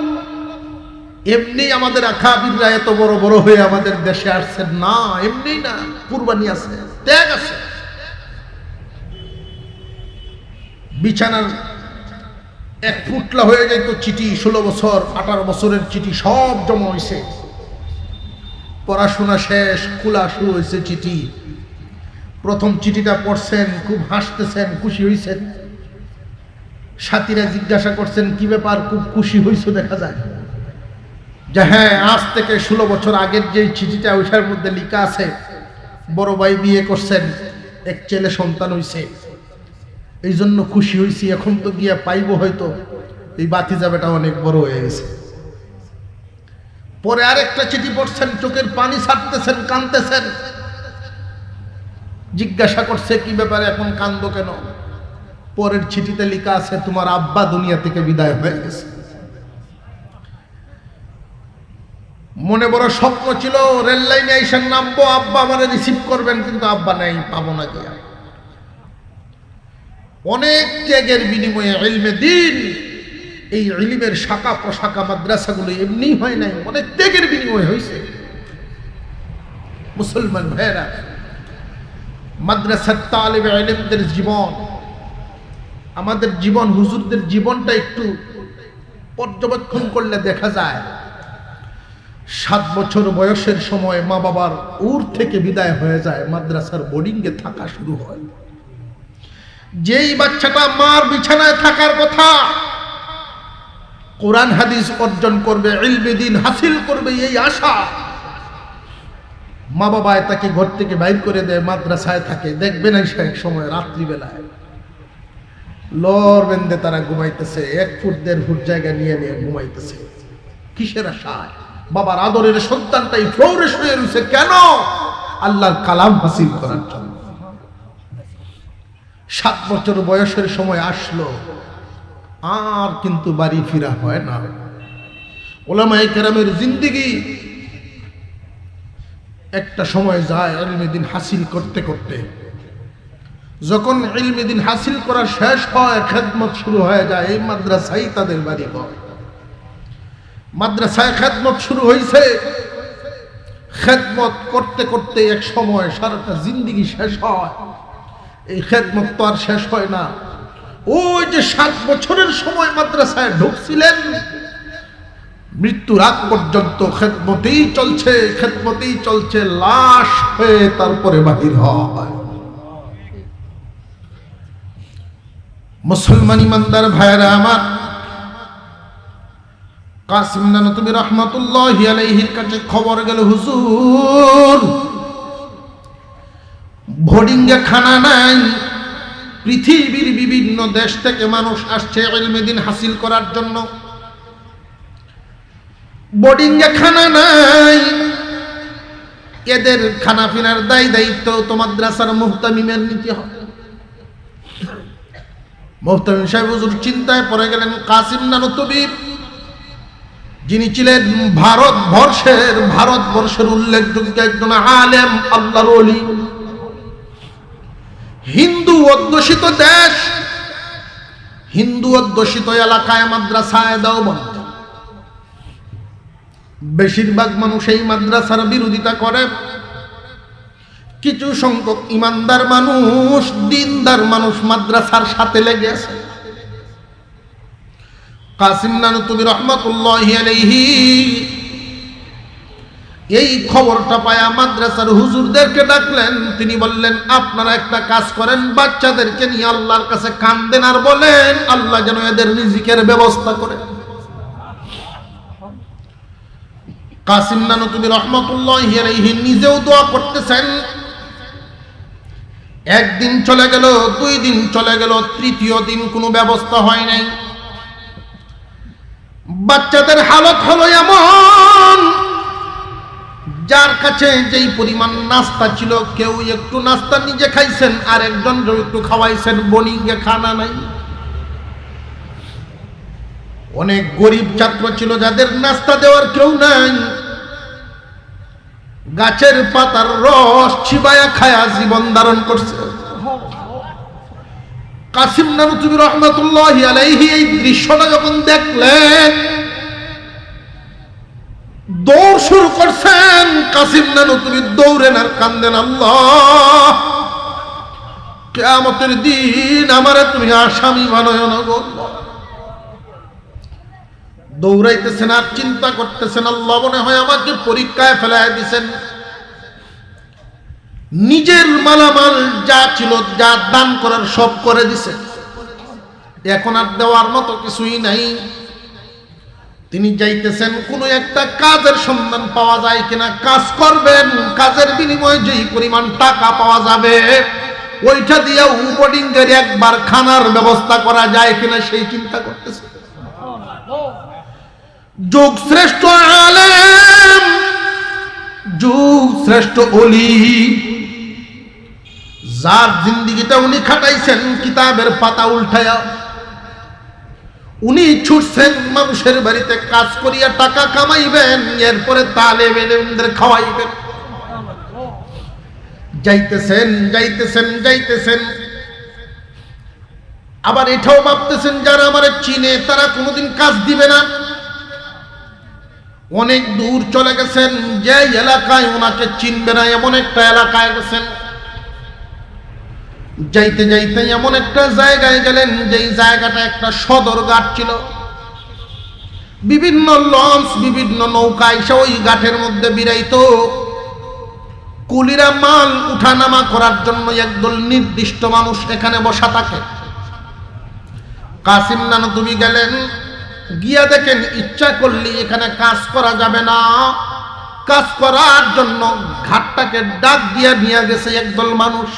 Speaker 1: এমনি আমাদের আকাবিররা এত বড় বড় হয়ে আমাদের দেশে আসছেন না, এমনি না, কুরবানি আছে, ত্যাগ আছে। বিছানার এক ফুটলা হয়ে যাইতো চিঠি, 16 বছর 18 বছরের চিঠি সব জমা হয়েছে। পড়াশোনা শেষ, খোলা শুরু হয়েছে চিঠি। প্রথম চিঠিটা পড়ছেন, খুব হাসতেছেন, খুশি হয়েছেন। সাথীরা জিজ্ঞাসা করছেন কি ব্যাপার, খুব খুশি হয়েছে দেখা যায়। যে হ্যাঁ, আজ থেকে 16 বছর আগের যে চিঠিটা ওইটার মধ্যে লেখা আছে বড় ভাই বিয়ে করছেন, এক ছেলে সন্তান হইছে, এই জন্য খুশি হয়েছি। এখন তো গিয়া পাইব, হয়তো এই ভাতিজাটা অনেক বড় হয়ে গেছে। পরে আরেকটা চিঠি পড়ছেন, চোখের পানি ছাড়তেছেন, কাঁদতেছেন। জিজ্ঞাসা করছে কি ব্যাপারে এখন কান্দো কেন? পরের চিঠিতে লেখা আছে তোমার আব্বা দুনিয়া থেকে বিদায় হয়ে গেছে। মনে বড় স্বপ্ন ছিল রেল লাইনে এসে নামবো, আব্বা আমারে রিসিভ করবেন, কিন্তু আব্বা নাই, পাবো না গিয়া। অনেক ত্যাগের বিনিময়ে ইলমে দ্বীন, এই ইলমের শাখা প্রশাখা মাদ্রাসাগুলো এমনি হয় নাই, অনেক ত্যাগের বিনিময়ে হয়েছে। মুসলমান ভাইয়েরা, মাদ্রাসার তালিবে ইলমদের জীবন, আমাদের জীবন, হুজুরদের জীবনটা একটু পর্যবেক্ষণ করলে দেখা যায় 7 বছর বয়সের সময় মা বাবার উর থেকে বিদায় হয়ে যায়, মাদ্রাসার বোর্ডিংয়ে থাকা শুরু হয়। যেই বাচ্চাটা মার বিছানায় থাকার কথা, কোরআন হাদিস অর্জন করবে, ইলমে দ্বীন হাসিল করবে, এই আশা, মা বাবায় তাকে ঘর থেকে বাইর করে দেয়, মাদ্রাসায় থাকে। দেখবেন সে এক সময় রাত্রিবেলায় লর বেঁধে তারা ঘুমাইতেছে, 1 ফুট 1.5 ফুট জায়গা নিয়ে নিয়ে ঘুমাইতেছে। কিসের আশায়? বাবার আদরের সন্তানটাই ফ্লোরে শুয়ে রয়েছে, কেন? আল্লাহর কালাম হাসিল করার জন্য। 7 বছর বয়সের সময় আসলো, আর কিন্তু বাড়ি ফিরা হয় না। উলামায়ে কেরামের জিন্দেগি একটা সময় যায় ইলমে দ্বীন হাসিল করতে করতে। যখন ইলমে দ্বীন হাসিল করা শেষ হয়, খেদমত শুরু হয়ে যায়, এই মাদ্রাসায় তাদের বাড়ি ঘর। মাদ্রাসায় খেদমত শুরু হয়েছে, খেদমত করতে করতে এক সময় সারাটা জিন্দেগি শেষ হয়। এই খেদমত তো আর শেষ হয় না। ওই যে 7 বছরের সময় মাদ্রাসায় ঢুকছিলেন, মৃত্যুর আগ পর্যন্ত খেদমতেই চলছে, খেদমতেই চলছে, লাশ হয়ে তারপরে বাহির হয়। মুসলমান ইমানদার ভাইরা আমার, কাসিম নানতুবি রহমাতুল্লাহি আলাইহির কাছে খবর গেল, হুজুর বোর্ডিংয়ে খানা নাই, পৃথিবীর বিভিন্ন দেশ থেকে মানুষ আসছে ইলমে দ্বীন হাসিল করার জন্য, বোর্ডিংয়ে খানা নাই, এদের খানা পিনার দায়িত্ব তো মাদ্রাসার মুহতামিমের নিতে হবে। মুহতামিম সাহেব হুজুর চিন্তায় পড়ে গেলেন। কাসিম নানতুবি, যিনি ছিলেন ভারতবর্ষের উল্লেখযোগ্য একজন আলেম, আল্লাহর ওলি, হিন্দু অধ্যুষিত দেশ, হিন্দু অধ্যুষিত এলাকায় মাদ্রাসায় দেওবন্দ। বেশিরভাগ মানুষ এই মাদ্রাসার বিরোধিতা করে, কিছু সংখ্যক ইমানদার মানুষ, দিনদার মানুষ মাদ্রাসার সাথে লেগে আছে। কাসিম নানতুবি রহমাতুল্লাহি আলাইহি এই খবরটা পায়া মাদ্রাসার হুজুরদেরকে ডাকলেন। তিনি বললেন, আপনারা একটা কাজ করেন, বাচ্চাদেরকে নিয়ে আল্লাহর কাছে কান্দেন আর বলেন আল্লাহ যেন এদের রিজিকের ব্যবস্থা করে। কাসিম নানতুবি রহমাতুল্লাহি আলাইহি নিজেও দোয়া করতেছেন। একদিন চলে গেল, 2 দিন চলে গেল, 3য় দিন কোনো ব্যবস্থা হয় নাই। বাচ্চাদের হালত হলো এমন, যার কাছে যেই পরিমাণ নাস্তা ছিল, কেউ একটু নাস্তা নিজে খাইছেন, আর একজন একটু খাওয়াইছেন, বোর্ডিংয়ে খানা নাই। অনেক গরিব ছাত্র ছিল যাদের নাস্তা দেওয়ার কেউ নাই, গাছের পাতার রস চিবায়া খায়া জীবন ধারণ করছে। কাসিম নানতুবি রহমাতুল্লাহি আলাইহি এই দৃশ্যটা যখন দেখলেন, দৌড় শুরু করছেন। কাসিম নানতুবি দৌড়েন আর কান্দেন, আল্লাহ কিয়ামতের দিন আমারে তুমি আসামি বানায় না গো। দৌড়াইতেছেন আর চিন্তা করতেছেন, আল্লাহ মনে হয় আমাকে পরীক্ষায় ফেলায় দিছেন। নিজের মালামাল যা ছিল, যা দান করার সব করে দিছে, এখন আর দেওয়ার মতো কিছুই নাই। তিনি যাইতেছেন কোন একটা কাজের সন্ধান পাওয়া যায় কিনা, কাজ করবেন, কাজের বিনিময়ে যেই পরিমাণ টাকা পাওয়া যাবে ওইটা দিয়ে বোর্ডিং করে একবার খানার ব্যবস্থা করা যায় কিনা সেই চিন্তা করতেছে। যুগ শ্রেষ্ঠ আলেম, যুগ শ্রেষ্ঠ ওলি, যার জিন্দেগিটা উনি খাটাইছেন কিতাবের পাতা উল্টায়া, উনি ছুটছেন মানুষের বাড়িতে কাজ করিয়া টাকা কামাইবেন, এরপরে তালেবে ইলমদের খাওয়াইবেন। যাইতেছেন যাইতেছেন যাইতেছেন, আবার এটাও ভাবতেছেন যারা আমারে চিনে তারা কোনোদিন কাজ দিবে না। অনেক দূর চলে গেছেন, যে এলাকায় ওনাকে চিনবে না এমন একটা এলাকায় গেছেন। যাইতে যাইতে এমন একটা জায়গায় গেলেন যেই জায়গাটা একটা সদর ঘাট ছিল। বিভিন্ন লঞ্চ, বিভিন্ন নৌকা এসে ওই ঘাটের মধ্যে বিরাইতো। কুলিরা মাল উঠানামা করার জন্য একদল নির্দিষ্ট মানুষ এখানে বসা থাকে। কাসিম নানতুবি গেলেন, গিয়া দেখেন ইচ্ছা করলে এখানে কাজ করা যাবে না। কাজ করার জন্য ঘাটটাকে ডাক দিয়া নিয়ে গেছে একদল মানুষ।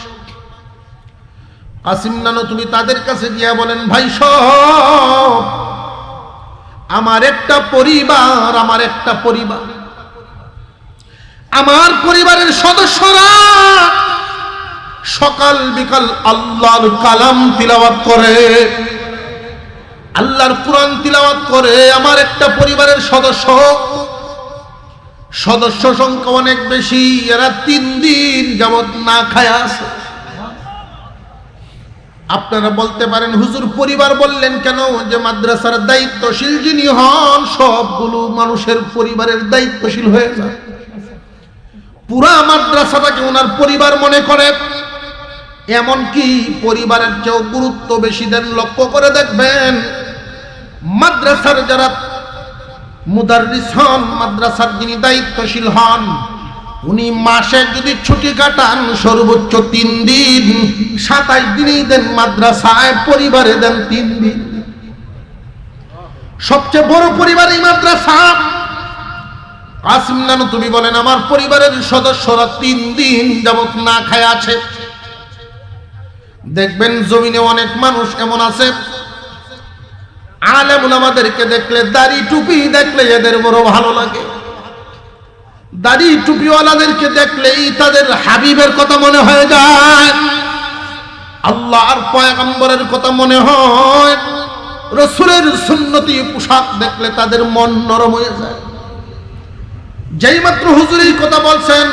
Speaker 1: কাসিম নানতুবি তাদের কাছে গিয়া বলেন, ভাই সব, আমার একটা পরিবার, আমার একটা পরিবার, আমার পরিবারের সদস্যরা সকাল বিকাল আল্লাহর কালাম তিলাওয়াত করে, আল্লাহর কোরআন তিলাওয়াত করে। আমার একটা পরিবারের সদস্য সংখ্যা অনেক বেশি, এরা 3 দিন যাবত না খায় আছে। আপনারা বলতে পারেন, হুজুর পরিবার বললেন কেন? যে মাদ্রাসার দায়িত্বশীল যিনি হন সবগুলো মানুষের পরিবারের দায়িত্বশীল হয়ে যায়। পুরা মাদ্রাসাটাকে ওনার পরিবার মনে করে, এমনকি পরিবারের চেয়েও গুরুত্ব বেশি দেন। লক্ষ্য করে দেখবেন, মাদ্রাসার যারা মুদাররিস হন, মাদ্রাসার যিনি দায়িত্বশীল হন, উনি মাসে যদি ছুটি কাটান সর্বোচ্চ 3 দিন, 27 দিনই দেন মাদ্রাসায়, পরিবারে দেন 3 দিন। সবচেয়ে বড় পরিবার এই মাদ্রাসা। কাসিম নানতুবি বলেন, আমার পরিবারের সদস্যরা 3 দিন যাবত না খায় আছে। দেখবেন জমিনে অনেক মানুষ এমন আছে, আলেম উলামাদেরকে দেখলে, দাড়ি টুপি দেখলে এদের বড় ভালো লাগে। দাড়ি টুপিওয়ালাদেরকে দেখলেই তাদের হাবিবের কথা মনে হয়ে যায়, আল্লাহর পয়গম্বরের কথা মনে হয়, রাসূলের সুন্নতি পোশাক দেখলে তাদের মন নরম হয়ে যায়। যেই মাত্র হুজুর এই কথা বলছেন,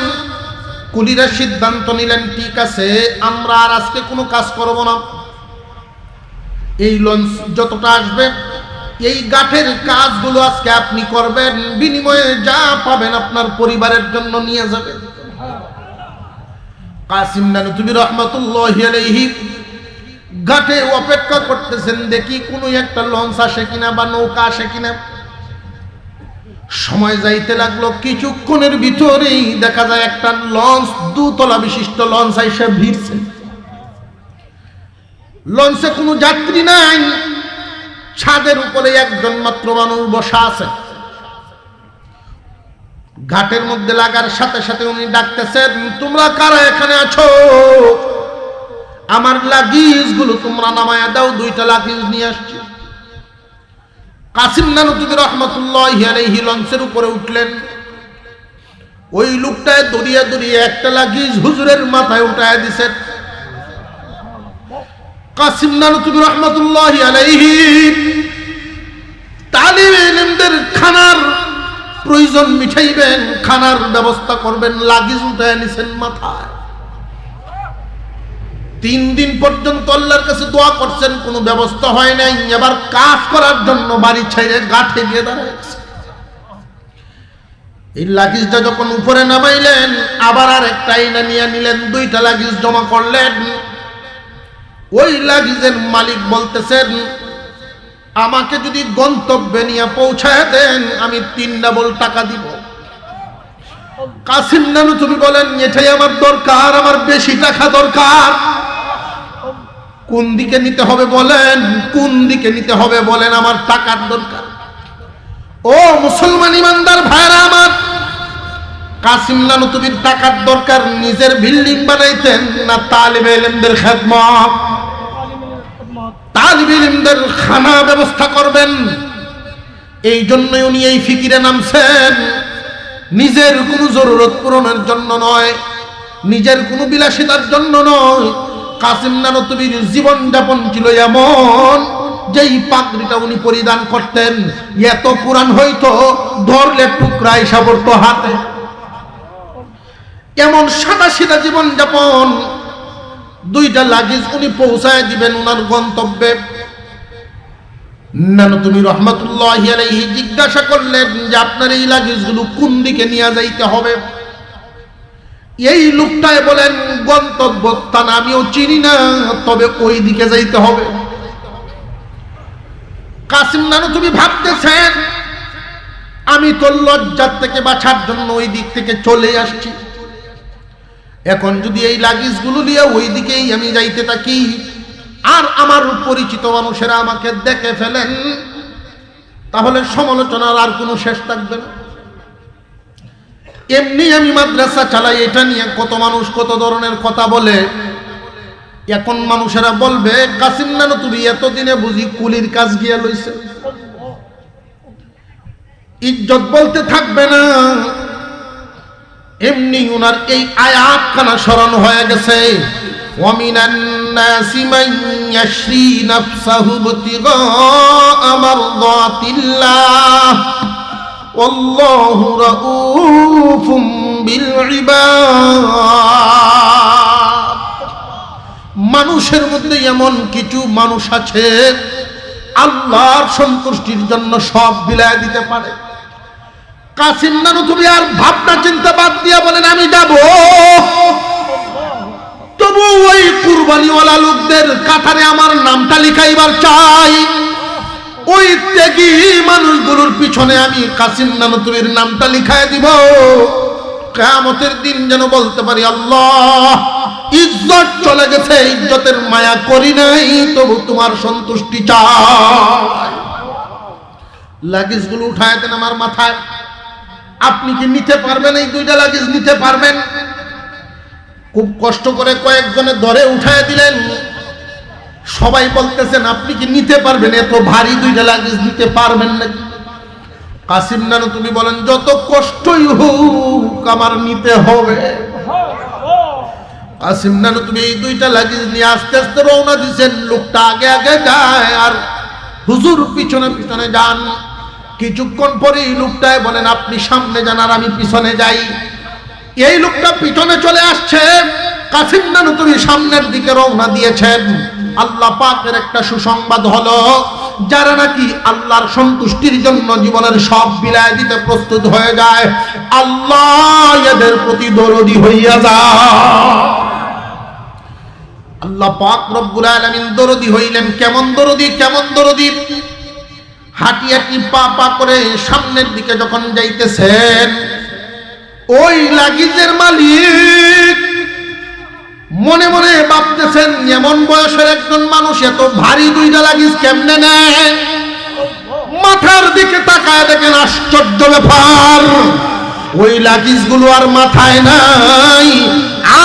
Speaker 1: কুলিরা সিদ্ধান্ত নিলেন, ঠিক আছে আমরা আর আজকে কোনো কাজ করব না। এই লঞ্চ যতটা আসবে এই গাঠের কাজগুলো আজকে আপনি করবেন, বিনিময়ে যা পাবেন আপনার পরিবারের জন্য নিয়ে যাবেন। কাসিম নানতুবি রহমাতুল্লাহি আলাইহি ঘাটে অপেক্ষা করতেছেন, দেখি কোনো একটা লঞ্চ আসে কিনা বা নৌকা আসে কিনা। সময় যাইতে লাগলো, কিছুক্ষণের ভিতরেই দেখা যায় একটা লঞ্চ, 2 তলা বিশিষ্ট লঞ্চ আইসা ভিড়ছে। লঞ্চে কোনো যাত্রী নাই, ছাদের উপরে একজন মাত্র মানুষ বসা আছে। ঘাটের মধ্যে লাগার সাথে সাথে উনি ডাকতেছেন, তোমরা কারা এখানে আছো? আমার লাগেজ গুলো তোমরা নামায়া দাও, 2টা লাগেজ নিয়ে আসছি। কাসিম নানতুবি রহমাতুল্লাহি আলাইহি লঞ্চের উপরে উঠলেন। ওই লোকটায় দড়িয়ে দড়িয়ে একটা লাগেজ হুজুরের মাথায় উঠায় দিছেন। কাসিম নানতুবি রহমাতুল্লাহি আলাইহি তালিবে ইলমদের খানার প্রয়োজন মিটাইবেন, খানার ব্যবস্থা করবেন, লাগেজ উঠায় নিছেন মাথায়। 3 দিন পর্যন্ত আল্লাহর কাছে দোয়া করছেন, কোনো ব্যবস্থা হয় নাই। এবার কাজ করার জন্য বাড়ি ছেড়ে ঘাটে গিয়ে দাঁড়াইছে। এই লাগেজটা যখন উপরে নামাইলেন, আবার আর একটা আইনা নিয়ে নিলেন, 2টা লাগেজ জমা করলেন। ওই লাগেজের মালিক বলতেছেন, আমাকে যদি গন্তব্যে নিয়ে পৌঁছায় দেন আমি 3 ডাবল টাকা দিব। কাসিম নানুতুবি বলেন, এটাই আমার দরকার, আমার বেশি টাকা দরকার। কোন দিকে নিতে হবে বলেন, কোন দিকে নিতে হবে বলেন, আমার টাকার দরকার। ও মুসলমান ইমানদার ভাইরা আমার, কাসিম নানুতুবির টাকার দরকার নিজের বিল্ডিং বানাইতেন না তালিবে ইলমদের খেদমত, তালিবে ইলমদের খানা ব্যবস্থা করবেন। এই জন্যই উনি এই ফিকিরে নামছেন, নিজের কোনো জরুরত পূরণের জন্য নয়, নিজের কোনো বিলাসিতার জন্য নয়। কাসিম নানুতুবির জীবন যাপন ছিল এমন, যেই পাগড়িটা উনি পরিধান করতেন এত পুরান হইতো ধরলে টুকরা এসে পড়তো হাতে। এমন সাদা সিধা জীবন যাপন। 2টা লাগেজ উনি পৌঁছায় দিবেন উনার গন্তব্যে। নানুতুবি রহমাতুল্লাহি আলাইহি জিজ্ঞাসা করলেন যে আপনার এই লাগেজগুলো কোন দিকে নিয়ে যাইতে হবে? এই লোকটাই বলেন, গন্তব্য স্থান আমিও চিনি না, তবে ওই দিকে যাইতে হবে। কাসিম নানুতুবি ভাবতেছেন, আমি তো লজ্জার থেকে বাঁচার জন্য ওই দিক থেকে চলে আসছি, এখন যদি এই লাগেজগুলো নিয়ে ওই দিকেই আমি যাইতে থাকি আর আমার পরিচিত মানুষেরা আমাকে দেখে ফেলেন, তাহলে সমালোচনার আর কোনো শেষ থাকবে না। এমনি আমি মাদ্রাসা চালাই, এটা নিয়ে কত মানুষ কত ধরনের কথা বলে। এখন মানুষেরা বলবে, কাসিম নানুতুবি এতদিনে বুঝি কুলির কাজ গিয়া লইছে, ইজ্জত বলতে থাকবে না। এমনি উনার এই আয়াত খানা স্মরণ হয়ে গেছে, ওয়ামিনান নাসি মান ইয়াশরি নাফসাহু ইবতিগাআ মারদাতিল্লাহ ওয়াল্লাহু রাউফুম বিল ইবাদ। মানুষের মধ্যে এমন কিছু মানুষ আছে আল্লাহর সন্তুষ্টির জন্য সব বিলায় দিতে পারে। কাসিম নানুতুবি আর ভাবনা চিন্তা বাদ দিয়া বলেন, আমি যাব, তবু ওই কুরবানিওয়ালা লোকদের কাতারে আমার নামটা লিখাইবার চাই। ওই ত্যাগী মানুষগুলোর পিছনে আমি কাসিম নানুতুবির নামটা লিখাই দিব। কিয়ামতের দিন যেন বলতে পারি, আল্লাহ ইজ্জত চলে গেছে, ইজ্জতের মায়া করি নাই, তবু তোমার সন্তুষ্টি চাই। লাগেজগুলো উঠায় দেন আমার মাথায়। আপনি কি নিতে পারবেন? এই 2টা লাগেজ নিতে পারবেন? খুব কষ্ট করে কয়েকজনে ধরে উঠায় দিলেন। সবাই বলতেছেন, আপনি কি নিতে পারবেন? এত ভারী 2টা লাগেজ নিতে পারবেন নাকি? কাসিম নানুতুবি বলেন, যত কষ্টই হোক আমার নিতে হবে। কাসিম নানুতুবি এই 2টা লাগেজ নিয়ে আস্তে আস্তে রওনা দিচ্ছেন। লোকটা আগে আগে যায় আর হুজুর পিছনে পিছনে যান। কিছুক্ষণ পরে এই লোকটাই বলেন, আপনি সামনে যান আর আমি পিছনে যাই। এই লোকটা পিছনে চলে আসছে, কাসিম নানুতুবি সামনের দিকে রওনা দিয়েছেন। আল্লাহ পাকের একটা সুসংবাদ হলো, যারা নাকি আল্লাহর সন্তুষ্টির জন্য জীবনের সব বিলায় দিতে প্রস্তুত হয়ে যায়, আল্লাহ এদের প্রতি দরদি হইয়া যায়। আল্লাহ পাক রব্বুল আলামিন দরদি হইলেন। কেমন দরদি, কেমন দরদি! হাঁটি হাঁটি পা পা করে সামনের দিকে যখন যাইতেছেন, ওই লাগেজের মালিক মনে মনে ভাবতেছেন, এমন বয়সের একজন মানুষ এত ভারী 2টা লাগেজ কেমনে নেয়? মাথার দিকে তাকায় দেখেন আশ্চর্য ব্যাপার, ওই লাগেজগুলো আর মাথায় নাই,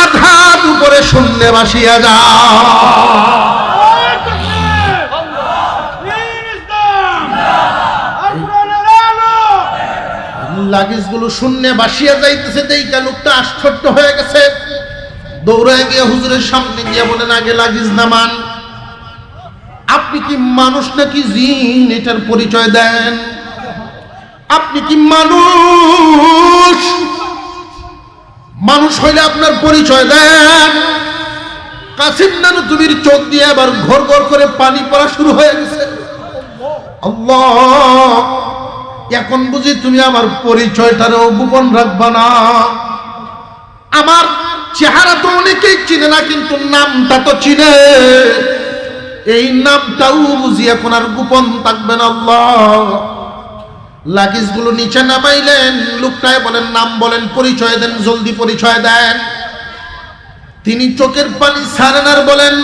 Speaker 1: আধাত উপরে শূন্যে ভাসিয়া যায়। লাগেজগুলো শূন্যে ভাসিয়া যাইতেছে, দেখে লোকটা আশ্চর্য হয়ে গেছে। দৌড়ায় গিয়ে হুজুরের সামনে গিয়ে বলেন, আগে লাগেজ নামান। আপনি কি মানুষ নাকি জিন, এটার পরিচয় দেন। আপনি কি মানুষ? মানুষ হইলে আপনার পরিচয় দেন। কাসিম নানুতুবির চোখ দিয়ে আবার ঘর ঘর করে পানি পড়া শুরু হয়ে গেছে। আল্লাহ, এখন বুঝি তুমি আমার পরিচয়টারও গোপন রাখবা না? আমার চেহারা তো অনেকেই চিনে না, কিন্তু নামটা তো চিনে। এই নামটাও বুঝি এখন আর গোপন থাকবেন আল্লাহ। লাগেজ গুলো নিচে নামাইলেন, লোকটায় বলেন নাম বলেন, পরিচয় দেন, জলদি পরিচয় দেন। তিনি চোখের পানি ছাড়েন আর বলেন,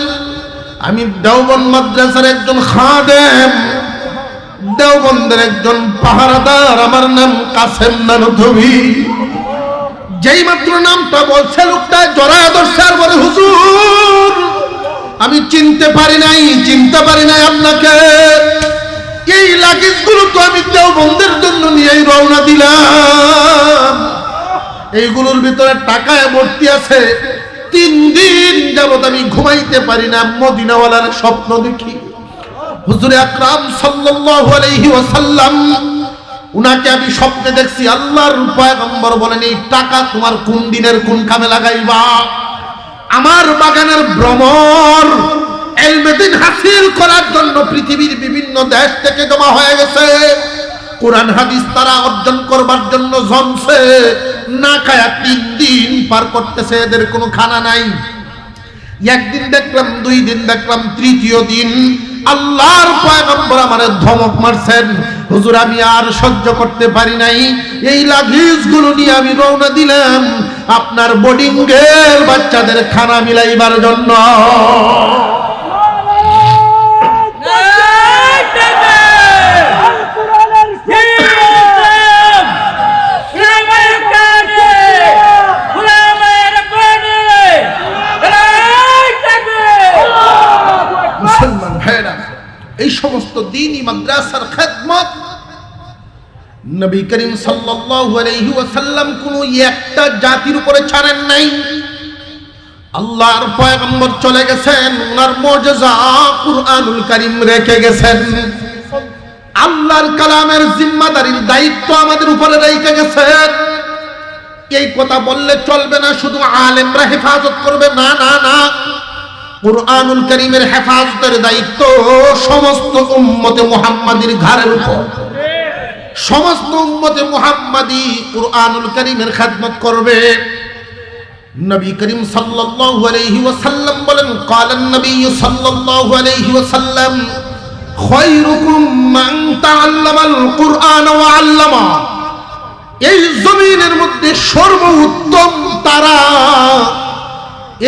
Speaker 1: আমি দেওবন্দ মাদ্রাসার একজন খাদেম, দেওবন্দের একজন পাহারাদার, আমার নাম কাসেম নানতবি। যেই মাত্র নামটা বলছে লোকটা জড়ায় ধরছে আর বলে, হুজুর আমি চিনতে পারি নাই আপনাকে। এই লাগেজ গুলো তো আমি দেওবন্দের জন্য নিয়েই রওনা দিলাম, এইগুলোর ভিতরে টাকায় ভর্তি আছে। 3 দিন যাবত আমি ঘুমাইতে পারি না, মদিনাওয়ালার স্বপ্ন দেখি। হুজুর আকরাম সাল্লাল্লাহু আলাইহি ওয়াসাল্লাম, উনাকে আমি স্বপ্নে দেখছি। আল্লাহর পয়গম্বর বলেন, এই টাকা তোমার কোন দিনের কোন কামে লাগাইবা? আমার বাগানের ভ্রমর ইলমে দ্বীন হাসিল করার জন্য পৃথিবীর বিভিন্ন দেশ থেকে জমা হয়ে গেছে। কোরআন হাদিস তারা অর্জন করবার জন্য জমছে, না খায়া 3 দিন পার করতেছে, এদের কোনো খানা নাই। একদিন দেখলাম, 2 দিন দেখলাম, তৃতীয় দিন আল্লাহর পয়গম্বর আমারে ধমক মারছেন, হুজুর আমি আর সহ্য করতে পারি নাই, এই লাগেজ গুলো নিয়ে আমি রওনা দিলাম আপনার বোর্ডিং এর বাচ্চাদের খানা মিলাইবার জন্য। এই সমস্ত দ্বীনি মাদ্রাসার খেদমত নবী করিম সাল্লাল্লাহু আলাইহি ওয়াসাল্লাম কোন একটা জাতির উপরে ছাড়েন নাই। আল্লাহর পয়গম্বর চলে গেছেন, ওনার মুজিজা কুরআনুল কারীম রেখে গেছেন। আল্লাহর কালামের জিম্মাদারির দায়িত্ব আমাদের উপরে রেখে গেছেন। এই কথা বললে চলবে না শুধু আলেমরা হেফাজত করবে, না না না, কুরআনুল কারীমের হেফাজতের দায়িত্ব সমস্ত উম্মতে মুহাম্মাদীর ঘাড়ের উপর। সমস্ত উম্মতে মুহাম্মাদী কুরআনুল কারীমের খেদমত করবে। নবী করিম সাল্লাল্লাহু আলাইহি ওয়াসাল্লাম বলেন, ক্বালান নবী সাল্লাল্লাহু আলাইহি ওয়াসাল্লাম, খায়রুকুম মান তাআল্লামাল কুরআন ওয়া আল্লামা। এই জমিনের মধ্যে সর্বোত্তম তারা,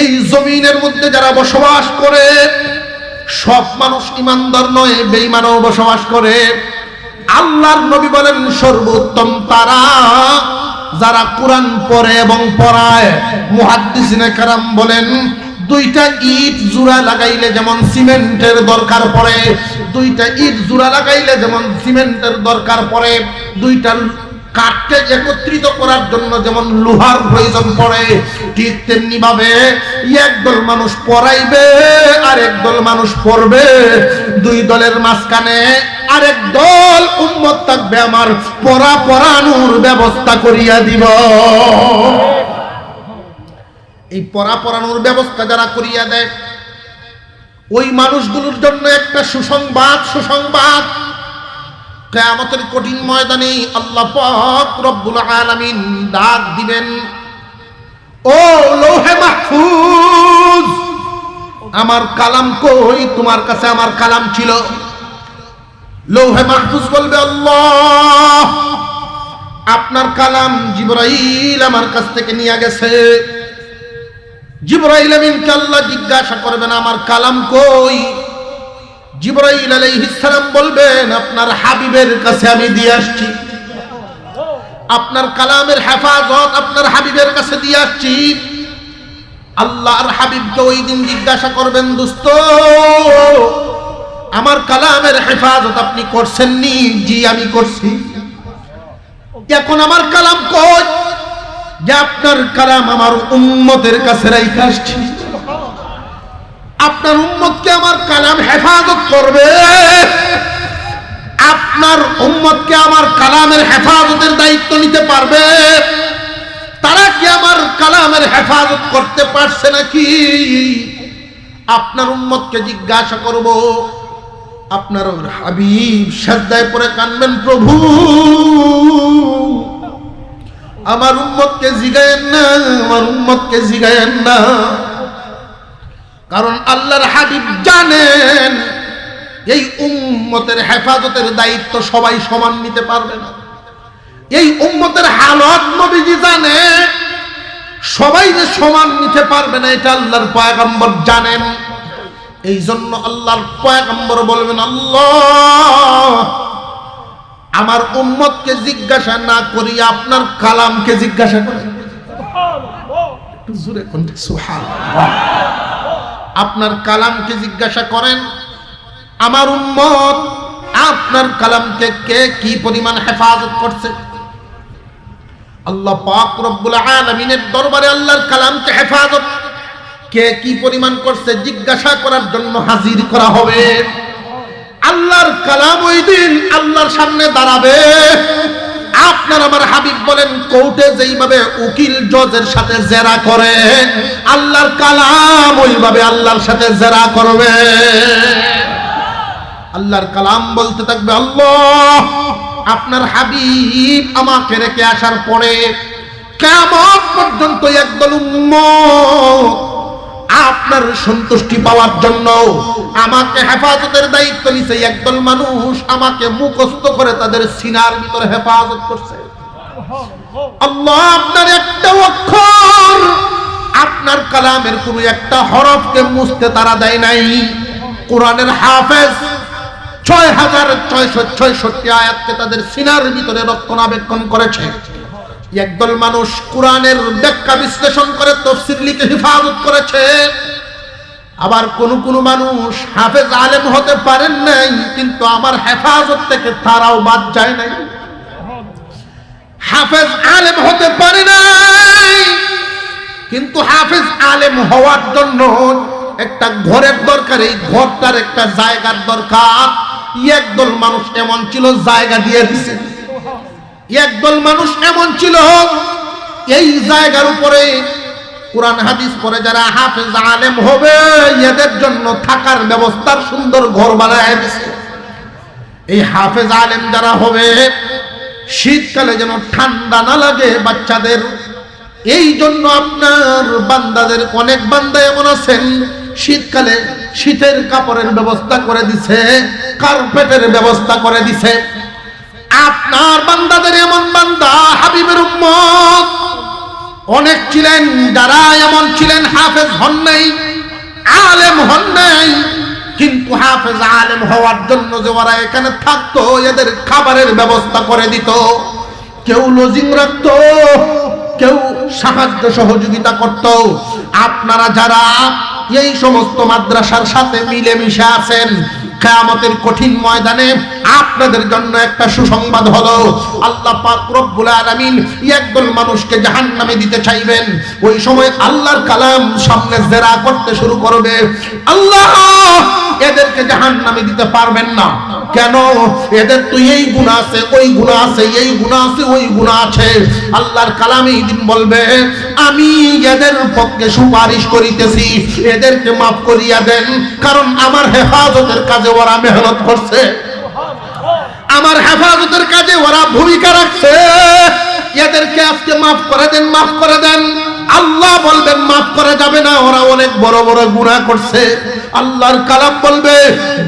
Speaker 1: এই জমিনের মধ্যে যারা বসবাস করে, সব মানুষ ইমানদার নয়, বেঈমানও বসবাস করে। আল্লাহর নবী বলেন সর্বোত্তম তারা যারা কোরআন পড়ে এবং পড়ায়। মুহাদ্দিসিনে কেরাম বলেন, 2টা ইট জোড়া লাগাইলে যেমন সিমেন্টের দরকার পড়ে, 2টা ইট জোড়া লাগাইলে যেমন সিমেন্টের দরকার পড়ে, 2টা কাঠকে একত্রিত করার জন্য যেমন লোহার প্রয়োজন পড়ে, ঠিক তেমনি ভাবে একদল মানুষ পড়াইবে আর একদল মানুষ পড়বে। 2 দলের মাঝখানে আরেক দল উম্মত থাকবে, আমার পড়ানোর ব্যবস্থা করিয়া দিব। এই পড়ানোর ব্যবস্থা যারা করিয়া দেয়, ওই মানুষগুলোর জন্য একটা সুসংবাদ, কিয়ামতের কঠিন ময়দানে আল্লাহ পাক রব্বুল আলামিন ডাক দিবেন, ও লৌহে মাহফুজ, আমার কালাম কই? তোমার কাছে আমার কালাম ছিল। লৌহে মাহফুজ বলবে, আল্লাহ আপনার কালাম জিবরাইল আমার কাছ থেকে নিয়ে গেছে। জিবরাইল আমিনকে আল্লাহ জিজ্ঞাসা করবেন, আমার কালাম কই? জিবরাইল আলাইহিস সালাম বলবেন, আপনার হাবিবের কাছে আমি দিয়ে আসছি, আপনার কালামের হেফাজত আপনার হাবিবের কাছে দিয়ে আসছি। আল্লাহর হাবিবকে ওই দিন জিজ্ঞাসা করবেন, দোস্ত আমার কালামের হেফাজত আপনি করছেননি? জি আমি করছি। এখন আমার কালাম কই? যে আপনার কালাম আমার উম্মতের কাছে রাইখা আসছি, আপনার উম্মতকে আমার কালাম হেফাজত করবে, আপনার উম্মতকে আমার কালামের হেফাজতের দায়িত্ব নিতে পারবে। তারা কি আমার কালামের হেফাজত করতে পারছে নাকি? আপনার উম্মতকে জিজ্ঞাসা করব। আপনার হাবিব সিজদায় পড়ে কাঁদবেন, প্রভু আমার উম্মতকে জিগায়েন না, আমার উম্মতকে জিগায়েন না। কারণ আল্লাহর হাবিব জানেন এই উম্মতের হেফাজতের দায়িত্ব সবাই সমান নিতে পারবে না। এই উম্মতের হালত নবীজি জানে, সবাই যে সমান নিতে পারবে না এটা আল্লাহর পয়গম্বর জানেন। এই জন্য আল্লাহর পয়গম্বর বলবেন, আল্লাহ আমার উম্মতকে জিজ্ঞাসা না করি আপনার কালামকে জিজ্ঞাসা করেন। একটু জোরে কোন সুবহানাল্লাহ। আপনার কালামকে জিজ্ঞাসা করেন। আমার উম্মত আপনার কালামকে কে কি পরিমাণ হেফাজত করছে? আল্লাহ পাক রব্বুল আলামিনের দরবারে আল্লাহর কালামকে হেফাজত কে কি পরিমাণ করছে জিজ্ঞাসা করার জন্য হাজির করা হবে। আল্লাহর কালাম ওই দিন আল্লাহর সামনে দাঁড়াবে। আপনার আমার হাবিব বলেন, কোর্টে যেইভাবে উকিল জজের সাথে জেরা করে, আল্লাহর কালাম ওইভাবে আল্লাহর সাথে জেরা করবে। আল্লাহর কালাম বলতে থাকবে, আল্লাহ আপনার হাবিব আমাকে রেখে আসার পরে কিয়ামত পর্যন্ত একদল উম্মত আপনার সন্তুষ্টি পাওয়ার জন্য আমাকে হেফাজতের দায়িত্ব নিছে। একদল মানুষ আমাকে মুখস্থ করে তাদের সিনার ভিতরে হেফাজত করছে। আল্লাহ আপনার একটা অক্ষর, আপনার কালামের কোন একটা হরফকে মুছতে তারা দেয় নাই। কোরআনের হাফেজ ৬৬৬৬ আয়াতকে তাদের সিনার ভিতরে রক্ষণাবেক্ষণ করেছে। একদল মানুষ কোরআনের ব্যাখ্যা বিশ্লেষণ করে তাফসীর লিখে হেফাজত করেছে। আবার কোন মানুষ হাফেজ আলেম হতে পারেন নাই, কিন্তু আমার হেফাজত থেকে তারাও বাদ যায় নাই। হাফেজ আলেম হতে পারে নাই, কিন্তু হাফেজ আলেম হওয়ার জন্য একটা ঘরের দরকার, এই ঘরটার একটা জায়গার দরকার। একদল মানুষ এমন ছিল জায়গা দিয়ে দিছে। একদল মানুষ এমন ছিল এই জায়গার উপরে কোরআন হাদিস পড়ে যারা হাফেজ আলেম হবে এদের জন্য থাকার ব্যবস্থার সুন্দর ঘর বানায় দিছে। এই হাফেজ আলেম যারা হবে শীতকালে যেন ঠান্ডা না লাগে বাচ্চাদের, এই জন্য আপনার বান্দাদের অনেক বান্দা এমন আছেন শীতকালে শীতের কাপড়ের ব্যবস্থা করে দিছে, কার্পেটের ব্যবস্থা করে দিছে। আপনার বান্দাদের এমন বান্দা হাবিবের উম্মত অনেক ছিলেন যারা এমন ছিলেন হাফেজ হন নাই, আলেম হন নাই, কিন্তু হাফেজ আলেম হওয়ার জন্য যে ওরা এখানে থাকতো এদের খাবারের ব্যবস্থা করে দিত। কেউ লজিং রাখতো, কেউ সাহায্য সহযোগিতা করত। আপনারা যারা এই সমস্ত মাদ্রাসার সাথে মিলেমিশে আছেন, কিয়ামতের কঠিন ময়দানে আপনাদের জন্য একটা সুসংবাদ হলো, আল্লাহ পাক রব্বুল আলামিন একদল মানুষকে জাহান্নামে দিতে চাইবেন। ওই সময় আল্লাহর কালাম সামনে জেরা করতে শুরু করবে। আল্লাহ এদেরকে জাহান্নামে দিতে পারবেন না। কেন? এদের তো এই গুনাহ আছে, ওই গুনাহ আছে, এই গুনাহ আছে, ওই গুনাহ আছে। আল্লাহর কালাম এই দিন বলবে, আমি এদের পক্ষে সুপারিশ করিতেছি, এদেরকে মাফ করিয়া দেন, কারণ আমার হেফাজতের কাজে ওরা মেহনত করছে, আমার হেফাজতের কাজে ওরা ভূমিকা রাখছে। এদেরকে আজকে মাফ করে দেন, মাফ করে দেন। আল্লাহ বলবেন মাফ করা যাবে না, ওরা অনেক বড় বড় গুনাহ করছে। আল্লাহর কালাম বলবে,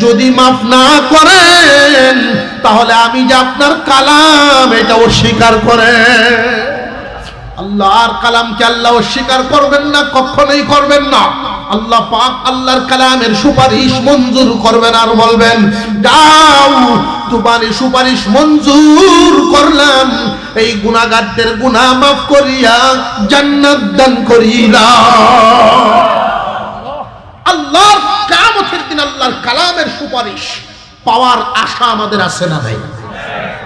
Speaker 1: যদি মাফ না করেন তাহলে আমি যে আপনার কালাম এটা অস্বীকার করে। আল্লাহর কালামকে আল্লাহ অস্বীকার করবেন না, কখনোই করবেন না। আল্লাহ পাক আল্লাহর কালামের সুপারিশ মঞ্জুর করবেন আর বলবেন, যাও তোমার সুপারিশ মঞ্জুর করলাম, এই গুনাহগারদের গুনাহ মাফ করিয়া জান্নাত দান করিলাম। আল্লাহর কিয়ামতের দিন আল্লাহর কালামের সুপারিশ পাওয়ার আশা আমাদের আছে না ভাই?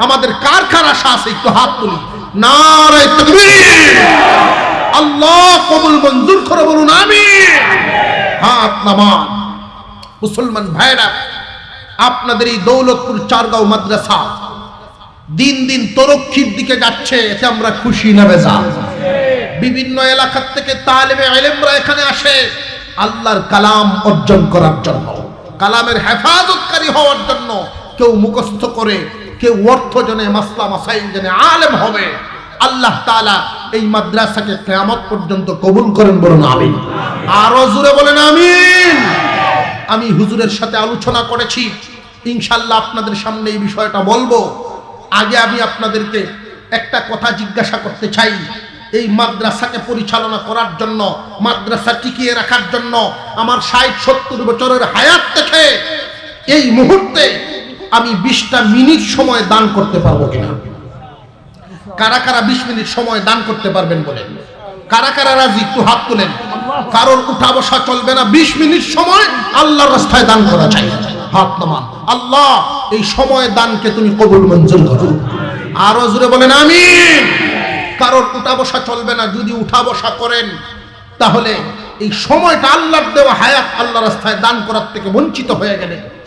Speaker 1: আমাদের কার কার আশা আছে একটু হাত তুলি। নারে তাকবীর। আল্লাহ কবুল মঞ্জুর করে বলুন আমিন। হাত নামান। মুসলমান ভাইরা, আপনাদের এই দৌলতপুর চারগাঁও মাদ্রাসা দিন দিন তরক্কির দিকে যাচ্ছে, এতে আমরা খুশি না বেজার? বিভিন্ন এলাকা থেকে তালেবে ইলমরা এখানে আসে আল্লাহর কালাম অর্জন করার জন্য, কালামের হেফাজতকারী হওয়ার জন্য। কেউ মুখস্থ করে, কেউ অর্থ জেনে, মাসলা মাসাইল জেনে আলেম হবে। আল্লাহ তাআলা এই মাদ্রাসাকে কিয়ামত পর্যন্ত কবুল করেন, বলুন আমিন। আরো জোরে বলেন আমিন। আমি হুজুরের সাথে আলোচনা করেছি, ইনশাআল্লাহ আপনাদের সামনে এই বিষয়টা বলবো। আগে আমি আপনাদেরকে একটা কথা জিজ্ঞাসা করতে চাই। এই মাদ্রাসাকে পরিচালনা করার জন্য, মাদ্রাসা টিকিয়ে রাখার জন্য আমার 60-70 বছরের হায়াত থেকে এই মুহূর্তে আমি 20টা মিনিট সময় দান করতে পারবো কিনা? কারা কারা 20 মিনিট সময় দান করতে পারবেন বলেন? কারা কারা রাজি? একটু হাত তোলেন। কারোর উঠা বসা চলবে না, 20 মিনিট সময় আল্লাহর রাস্তায় দান করা চাই। হাত নামান। আল্লাহ এই সময় দানকে তুমি কবুল মঞ্জুর করো। আরো জোরে বলেন আমিন। কারোর উঠা বসা চলবে না, যদি উঠা বসা করেন তাহলে এই সময়টা আল্লাহর দেওয়া হায়াত আল্লাহর রাস্তায় দান করার থেকে বঞ্চিত হয়ে গেলে